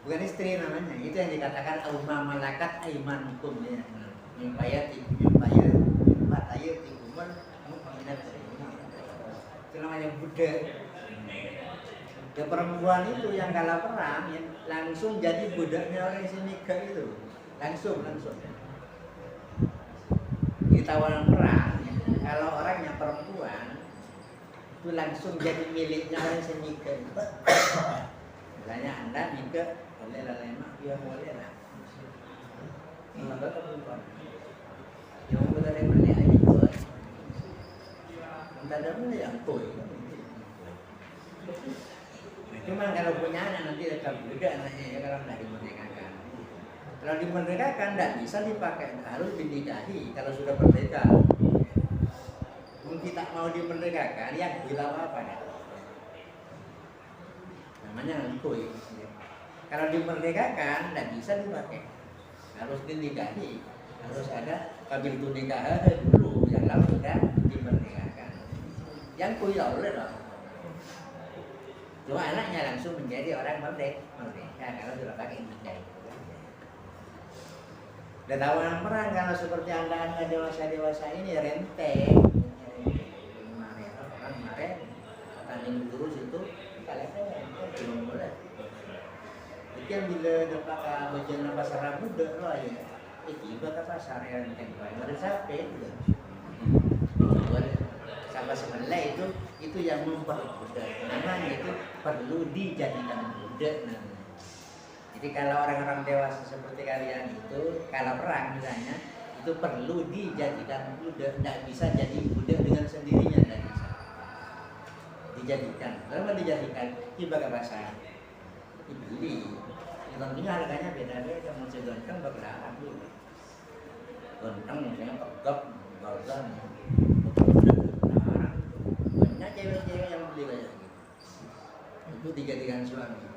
Bukan istri namanya. Itu yang dikatakan auma malakat aimanukum ya. Mimpaya bataya tikuman mu'minat. Itu namanya budak. Ya, perempuan itu yang kalah perang ya, langsung jadi budaknya orang Sinika itu. Langsung. Di tawanan perang ya, kalau orangnya perempuan itu langsung jadi miliknya orang Sinika. Misalnya Anda minta boleh lah lemak, ya boleh lah. Enggak perempuan. Yang boleh beli aja tuh. Entar ada mulai yang tuh. Cuma kalau punya anak nanti akan beda anaknya ya kalau tidak dimerdekakan. Kalau dimerdekakan tidak bisa dipakai, harus dinikahi kalau sudah merdeka. Mungkin tak mau dimerdekakan, yang bilang apa ya? Namanya ngikui. Kalau dimerdekakan tidak bisa dipakai, harus dinikahi, harus ada kabil tu nikah dulu, yang lalu sudah dimerdekakan. Yang kuya boleh loh. Cuma anaknya langsung menjadi orang merdeka kalau sudah pakai nikah. Dan tawanan perang kalau seperti anda dewasa ini renteng. Kemarin tanding lurus itu kalian belum boleh. Itu yang bila dapat bagian pasar muda loh ya. Itu juga pasar yang renteng. Ada siapa itu? Sama sebelah itu yang membuat budak. Namanya itu perlu dijadikan budak namanya. Jadi kalau orang-orang dewasa seperti kalian itu, kalau perang misalnya, itu perlu dijadikan budak, tidak bisa jadi budak dengan sendirinya, tidak bisa. Dijadikan, kalau dijadikan, ibarat pasar, dibeli. Tentunya harganya beda-beda, masih gonteng berlarang dulu. Gonteng misalnya pegok, golden, larang. Banyak cewek-cewek yang beli kayak gitu. Itu dijadikan suami.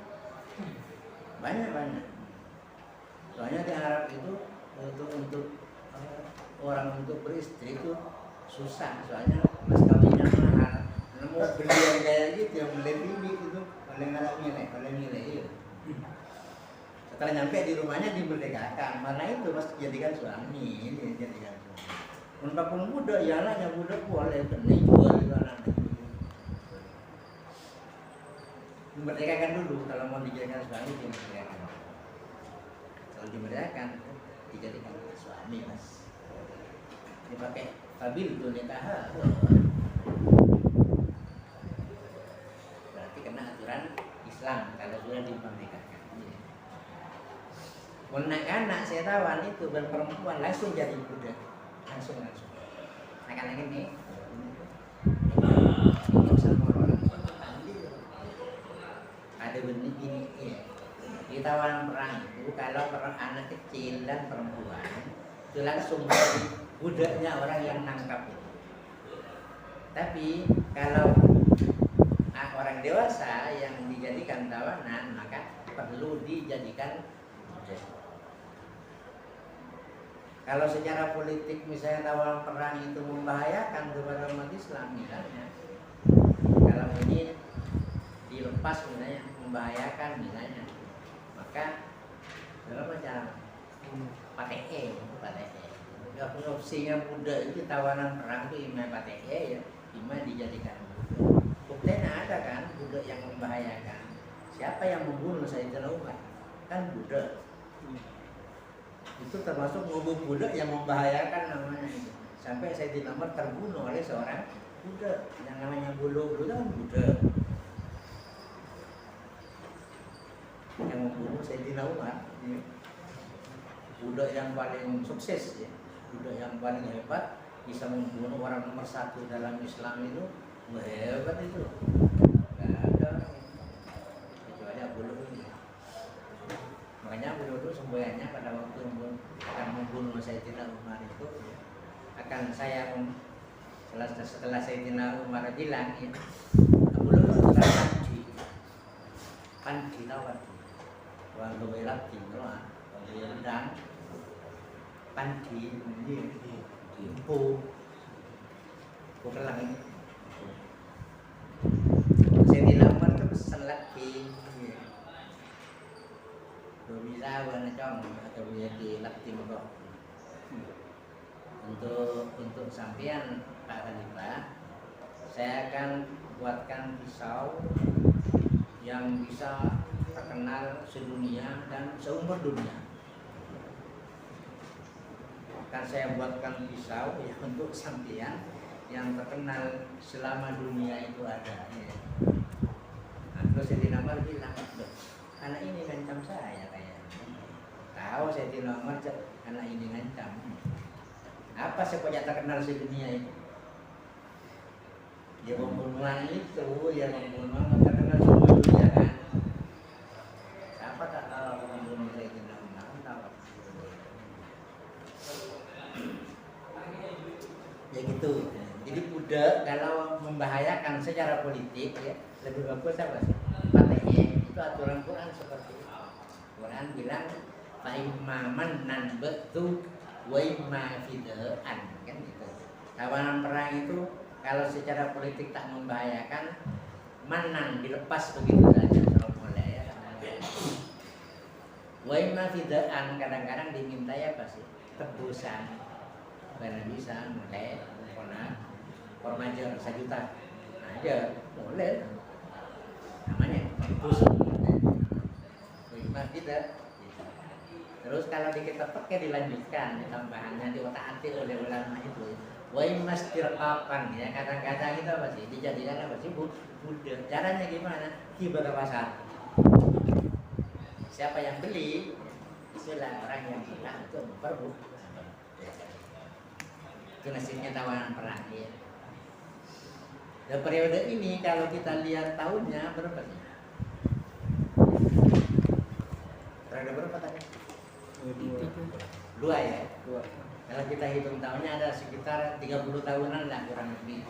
Banyak. Soalnya di Arab itu untuk orang untuk beristri itu susah. Soalnya mas kawinnya mahal. Mau beli yang kayak gitu, yang beli bibit itu paling nilai. Iya. Setelah nyampe di rumahnya dimerdekakan, mana itu mas jadikan suami, ini jadikan suami. Walaupun budak, ya anaknya budak boleh benih jual itu anaknya. Dimerdekakan dulu, kalau mau dijadikan suami dimerdekakan. Kalau dimerdekakan dijadikan suami mas. Dipakai kabil tuh nikah. Berarti kena aturan Islam kalau sudah dimerdekakan. Anak-anak setawan itu dan perempuan langsung jadi budak, langsung. Anak-anak ini sama orang ada benih gini ya. Di tawanan perang itu kalau anak kecil dan perempuan itu langsung jadi budaknya orang yang nangkap itu. Tapi kalau orang dewasa yang dijadikan tawanan maka perlu dijadikan budak. Kalau secara politik misalnya tawanan perang itu membahayakan kepada umat Islam misalnya, kalau ini dilepas misalnya membahayakan misalnya, maka dalam macam PTE. Gak punya opsinya budak itu tawanan perang itu imam PTE ya, imam dijadikan budak. Buktinya ada kan budak yang membahayakan. Siapa yang membunuh Sayyidina Umar? Kan budak. Itu termasuk ngubur budak yang membahayakan namanya itu. Sampai Sayyidina Umar terbunuh oleh seorang budak yang namanya bulu kan budak yang membunuh Sayyidina Umar ya. Budak yang paling sukses ya, budak yang paling hebat, bisa membunuh orang nomor 1 dalam Islam itu hebat itu. Gak ada kecuali Abu Lu'lu'ah ini. Makanya Abu Lu'lu'ah semboyannya pada waktu akan membunuh Sayyidina Umar itu ya, akan saya setelah Sayyidina Umar bilang ya, Abu Lu'lu'ah panji tahu walau welak tinggal rendang panji ini impu bukan ini Sayyidina Umar itu pesan lagi bisa warna cong atau menjadi lakti mogok untuk sampean Pak Khalifah, saya akan buatkan pisau yang bisa terkenal sedunia dan seumur dunia. Akan saya buatkan pisau ya, untuk sampean yang terkenal selama dunia itu ada. Ya. Nah, terus Sayyidina Umar bilang, anak ini ngancam saya kayaknya. Tahu Sayyidina Umar anak ini ngancam. Apa sebanyak terkenal sedunia itu? Ya pembunuhan itu, ya pembunuhan terkenal seluruh dunia kan. Siapa tak tahu pembunuh Sayyidina Umar? Tahu. Ya gitu. Jadi budak kalau membahayakan secara politik ya lebih bagus apa sih? Patahnya itu aturan Quran seperti itu. Quran bilang fa'imman nan betu wa imma fidaan kan gitu. Tawanan perang itu kalau secara politik tak membahayakan, manan dilepas begitu saja kalau boleh ya. Wa imma fidaan kadang-kadang dimintai apa sih? Tebusan. Karena bisa mulai formajer 1 juta aja boleh namanya tebus. Wa imma tidak. Terus kalau diketok dilanjutkan tambahannya diotak-atik oleh ulama itu. Wa mastirqaqan ya, kadang-kadang itu apa sih? Dijadikan apa sih? Budak. Caranya gimana? Hibah ke pasar. siapa yang beli itulah orang yang berhak untuk memperbut. Itu nasibnya tawanan perang ya. Dan periode ini kalau kita lihat tahunnya berapa sih? Periode berapa tadi? Dua ya? Dua. Kalau kita hitung tahunnya ada sekitar 30 tahunan lah kurang lebih.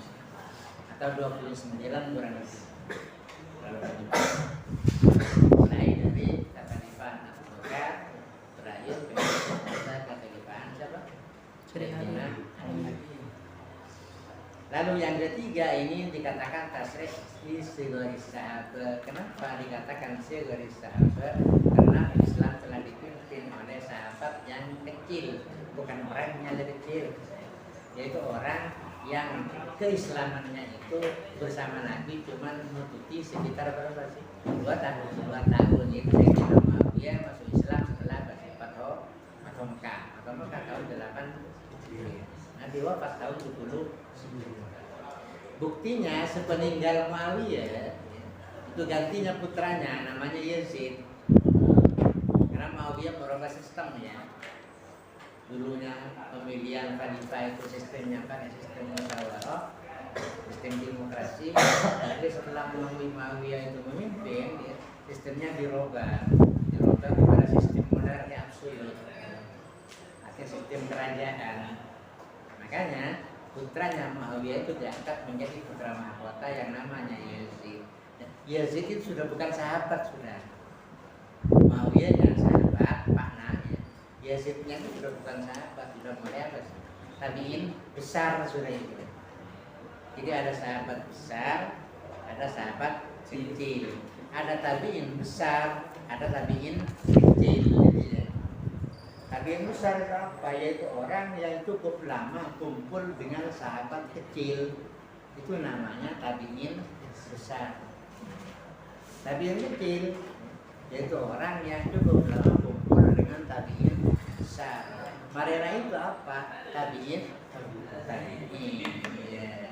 Atau 29 kurang lebih. Mulai dari Khalifah Abu Bakar terakhir ke Khalifah siapa? Sayyidina Ali. Lalu yang ketiga ini dikatakan tasrih istighfar sahabat. Kenapa dikatakan istighfar sahabat? Karena Islam telah dipimpin oleh sahabat yang kecil, bukan orang yang lebih kecil, yaitu orang yang keislamannya itu bersama Nabi cuma menutupi sekitar berapa sih? 2 tahun. 2 tahun itu Sayyidina Muawiyah masuk Islam setelah Fathu Mekah. Fathu Mekah tahun 8. Nabi wafat tahun 10. Buktinya sepeninggal Muawiyah itu gantinya putranya namanya Yazid. Karena Muawiyah merubah sistem ya. Dulunya pemilihan khalifah itu sistemnya kan sistem musyawarah, sistem demokrasi. Jadi setelah Muawiyah itu memimpin, ya, sistemnya dirubah kepada sistem monarki absolut, artinya sistem kerajaan. Makanya putranya Muawiyah itu diangkat menjadi putra mahkota yang namanya Yazid. Yazid itu sudah bukan sahabat sudah. Muawiyah yang sahabat, maknanya Yazidnya itu sudah bukan sahabat, sudah mulai apa sih? Tabiin besar sudah itu. Jadi ada sahabat besar, ada sahabat kecil, ada tabiin besar, ada tabiin kecil. Tabiin besar itu apa? Yaitu orang yang cukup lama kumpul dengan sahabat kecil, itu namanya tabiin besar. Tabiin kecil yaitu orang yang cukup lama kumpul dengan tabiin besar. Marena itu apa? Tabiin. Ya.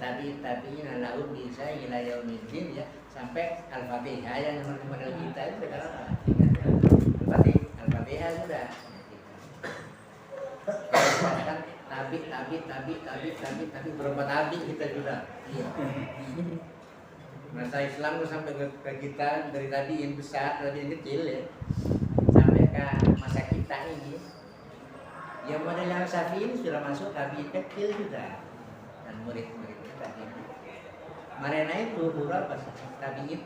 Tabiin lahum bisa ila yaumiddin ya, sampai Al-Fatihah yang model kita itu sekarang Al-Fatihah sudah. Kan tabi berapa tabi kita sudah. Iya. Masa Islam itu sampai ke kita dari tabiin besar, tabiin kecil ya, sampai ke masa kita ini. Yang model yang Syafi'i ini sudah masuk tabiin kecil sudah, dan murid-muridnya tabiin. Marena itu berapa sih? Tabiin.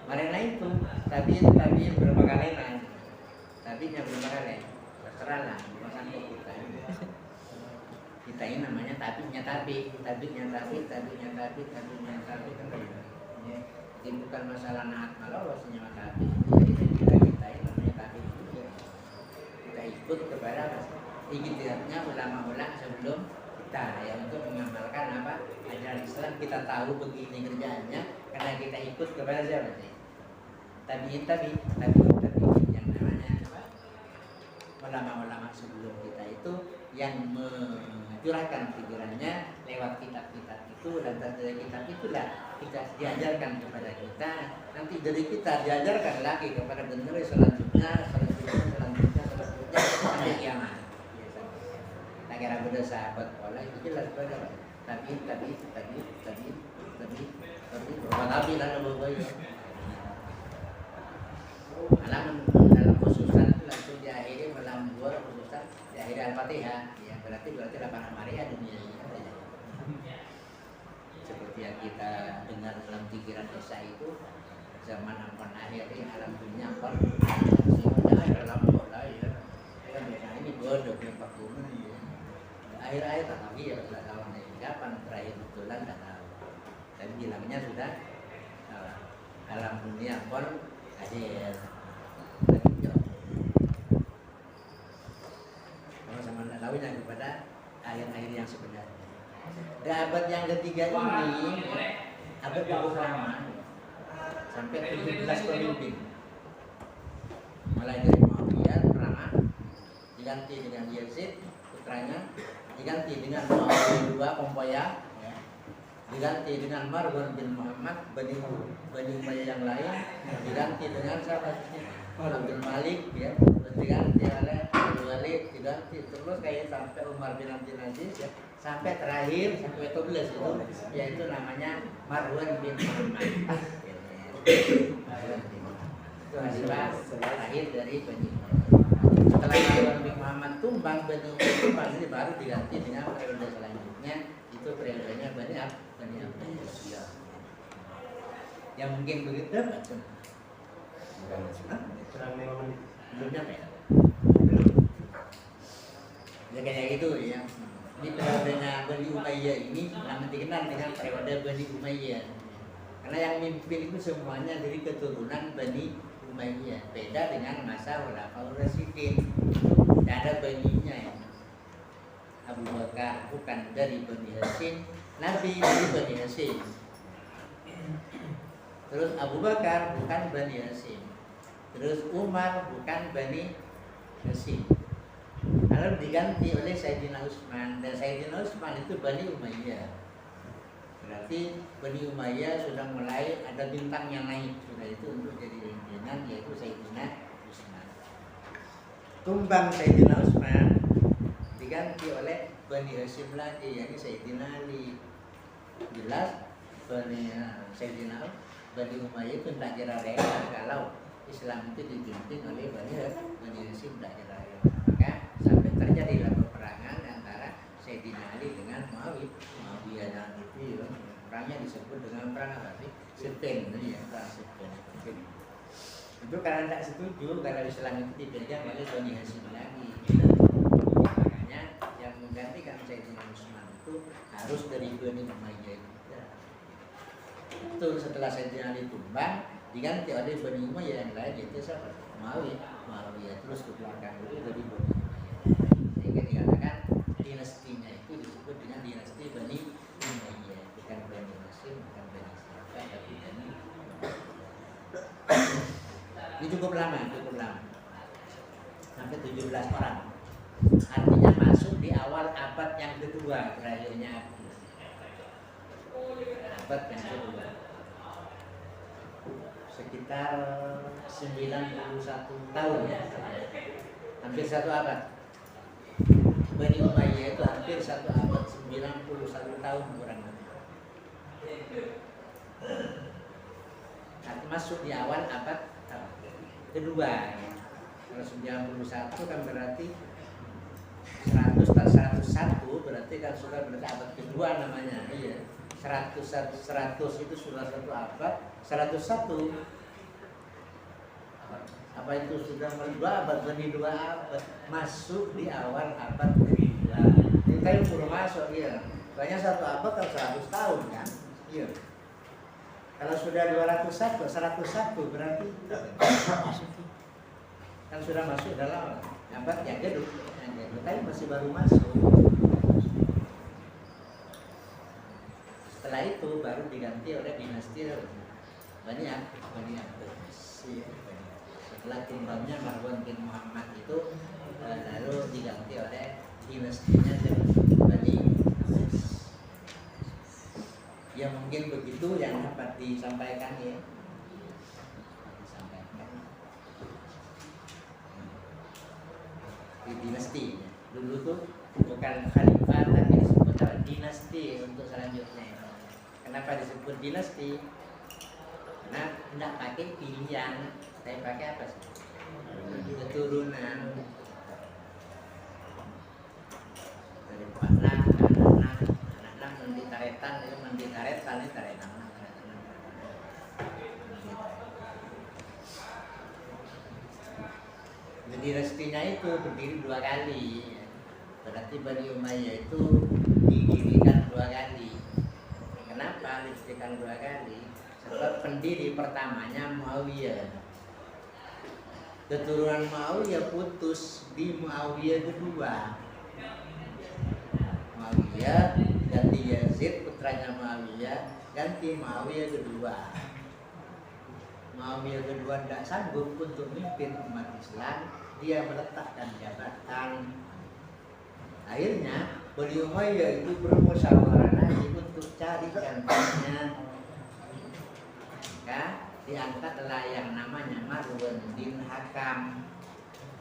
Marena itu tabiin berapa kali naik? Tabiinnya berapa kali? Terserah lah, bukan kita. Kita ini namanya tabinya tabi kan ya. Jadi bukan masalah naat malah senyawa tabi. Jadi kita ini namanya tabi juga. Kita ikut kepada ijtihadnya ulama-ulama sebelum kita ya, untuk mengamalkan apa ajaran Islam. Kita tahu begini kerjaannya karena kita ikut kepada siapa sih? Tabiin yang namanya apa? Ulama-ulama sebelum kita itu yang curahkan pikirannya lewat kitab-kitab itu, dan dari kitab itulah kita diajarkan kepada kita, nanti dari kita diajarkan lagi kepada generasi selanjutnya sampai kiamat. Tak kira beda sahabat pola itu jelas pada tapi berapa tabi lah berapa ya. Halaman dalam khususan itu langsung diakhiri dalam dua khususan diakhiri Al-Fatihah. Berarti 8 Maria dunia ini seperti yang kita dengar dalam pikiran Isa itu, zaman ampun akhir ini alam dunia ampun dalam bola ya kan, biasanya ini bodoh yang pakungan ya. Akhir-akhir tak lagi ya, tidak tahu kapan terakhir betulan, tak tahu, tapi bilangnya sudah alam dunia ampun akhir. Sama tahunya kepada akhir-akhir yang sebenarnya. Di abad yang ketiga ini abad cukup lama, sampai 17 pemimpin, mulai dari Muawiyah pertama, diganti dengan Yazid putranya, diganti dengan Muawiyah II Kompoya, ya. diganti dengan Marwan bin Muhammad. Bani Umayyah yang lain diganti dengan siapa? Abdul Malik, ya, diganti oleh Abdul Walid, diganti terus kayak sampai Umar bin Abdul Aziz, ya, sampai terakhir sampai 12 itu, yaitu namanya Marwan bin Muhammad. Itu adalah terakhir dari Bani Umayyah. Setelah Marwan bin Muhammad tumbang, Bani Umayyah tumbang, ini baru diganti dengan periode selanjutnya, itu periodenya Bani Abbas. Yang mungkin begitu, belum nyampe. Ya kayak gitu ya. Ini periodenya Bani Umayyah ini nama dikenal dengan periode Bani Umayyah. Karena yang mimpin itu semuanya dari keturunan Bani Umayyah. Beda dengan masa Khulafaur Rasyidin. Tidak ada baninya ya. Abu Bakar bukan dari Bani Hashim, Nabi dari Bani Hashim. Terus Abu Bakar bukan Bani Hashim. Terus Umar bukan Bani Hashim. Lalu diganti oleh Sayyidina Utsman, dan Sayyidina Utsman itu Bani Umayyah. Berarti Bani Umayyah sudah mulai ada bintangnya naik, sudah itu untuk jadi pimpinan, yaitu Sayyidina Utsman. Tumbang Sayyidina Utsman diganti oleh Bani Hashim lagi, yakni Sayyidina Ali. Jelas Sayyidina Bani Umayyah itu tidak kira rela kalau Islam itu dipimpin oleh Bani Hashim, tidak kira rela. Maka sampai terjadilah peperangan antara Sayyidina Ali dengan Muawiyah, yang itu ya, perangnya disebut dengan perang apa sih? Siffin, ya, perang Siffin. Itu karena tidak setuju kalau Islam itu dipegang oleh Bani Hashim lagi. Makanya yang menggantikan Sayyidina Utsman itu harus dari Bani Umayyah juga. Itu setelah Sayyidina Ali tumbang diganti oleh Bani Umayyah yang lain, yaitu siapa? Muawiyah terus ke belakang itu dari Bani Umayyah. Sehingga dikatakan dinastinya itu disebut dengan dinasti Bani Umayyah, bukan Bani Hashim, bukan Bani siapa, tapi Bani Umayyah. Ini cukup lama sampai 17 orang. Artinya masuk di awal abad yang kedua, terakhirnya abad yang kedua, sekitar 91 tahun ya, hampir satu abad. Bani Umayyah itu hampir satu abad, 91 tahun kurang lebih. Masuk di awal abad kedua ya. Kalau 91 kan berarti 101 berarti kan sudah berarti abad kedua namanya. Iya. 100 itu sudah satu abad, 101 apa itu sudah dua abad, lebih 2 abad, masuk di awal abad kedua. Kita yang belum masuk ya. Banyak satu abad kan 100 tahun kan. Iya. Kalau sudah 101 berarti kan sudah masuk dalam abad yang kedua. Tapi masih baru masuk. Setelah itu baru diganti oleh dinasti Bani Abbas. Setelah tumbangnya Marwan bin Muhammad itu lalu diganti oleh dinastinya Bani Abbas. Ya mungkin begitu yang dapat disampaikan ya. Di dinasti dulu tuh bukan khalifah tapi disebut dinasti untuk selanjutnya. Kenapa disebut dinasti? Karena tidak pakai pilihan, tapi pakai apa sih? Keturunan dari anak nanti taretan itu taretan. Jadi dinastinya itu berdiri 2 kali. Berarti Bani Umayyah itu didirikan 2 kali. Kenapa didirikan 2 kali? Sebab pendiri pertamanya Muawiyah. Keturunan Muawiyah putus di Muawiyah kedua. Muawiyah ganti Yazid, putranya Muawiyah, ganti Muawiyah kedua. Muawiyah kedua tidak sanggup untuk memimpin umat Islam, dia meletakkan jabatan. Akhirnya Bani Umayyah itu bermusyawarah lagi untuk cari gantinya. Ya, diangkatlah yang namanya Marwan bin Hakam.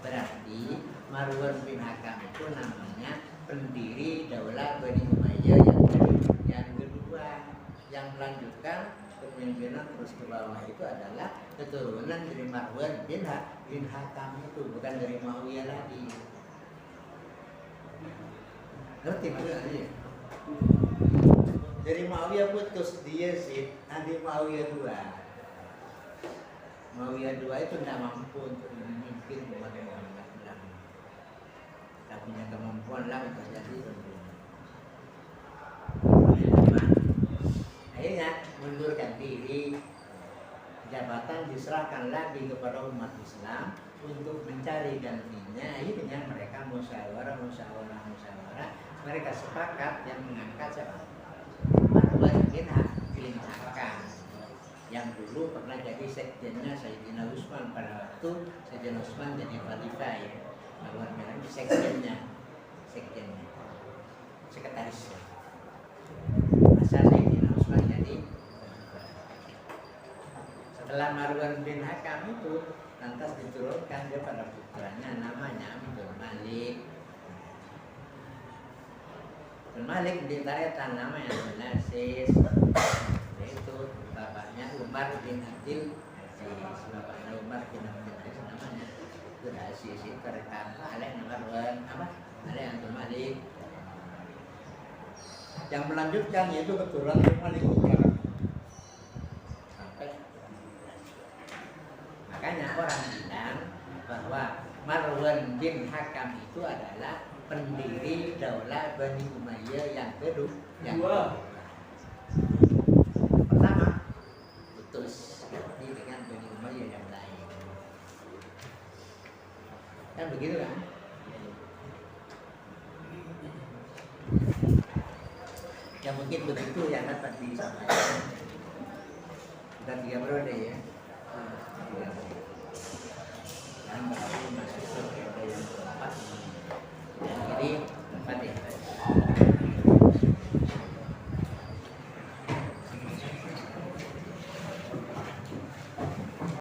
Berarti Marwan bin Hakam itu namanya pendiri daulah Bani Umayyah yang kedua. Yang melanjutkan kepemimpinan terus ke bawah itu adalah keturunan dari Marwan bin Hakam itu, bukan dari Muawiyah lagi. Ngerti maksudnya? Dari Muawiyah putus dia sih, nanti Muawiyah dua. Muawiyah dua itu tidak mampu untuk memimpin umat Muhammad lagi. Tak punya kemampuan lah untuk jadi pemimpin. Akhirnya mundurkan diri, jabatan diserahkan lagi kepada umat Islam untuk mencari gantinya. Akhirnya mereka musyawarah. Mereka sepakat yang mengangkat siapa? Marwan bin Hakam yang dulu pernah jadi sekjennya Sayyidina Utsman pada waktu Sayyidina Utsman jadi khalifah ya. Marwan bin Hakam sekjennya, sekretarisnya. Masa Sayyidina Utsman jadi. Setelah Marwan bin Hakam itu lantas diturunkan dia pada putranya namanya Abdul Malik. Abdul Malik ditaretan namanya Abdul Aziz, yaitu bapaknya Umar bin Abdul Aziz. Bapaknya Umar bin Abdul Aziz namanya Abdul Aziz. Itu taretan oleh Marwan oleh Abdul Malik. Yang melanjutkan yaitu keturunan Malik Umar. Makanya orang bilang bahwa Marwan bin Hakam itu adalah pendiri daulah Bani Umayyah yang kedua. Pertama, putus ganti dengan Bani Umayyah yang lain. Kan begitu kan? Ya mungkin begitu yang dapat disampaikan. Kita 3 periode ya.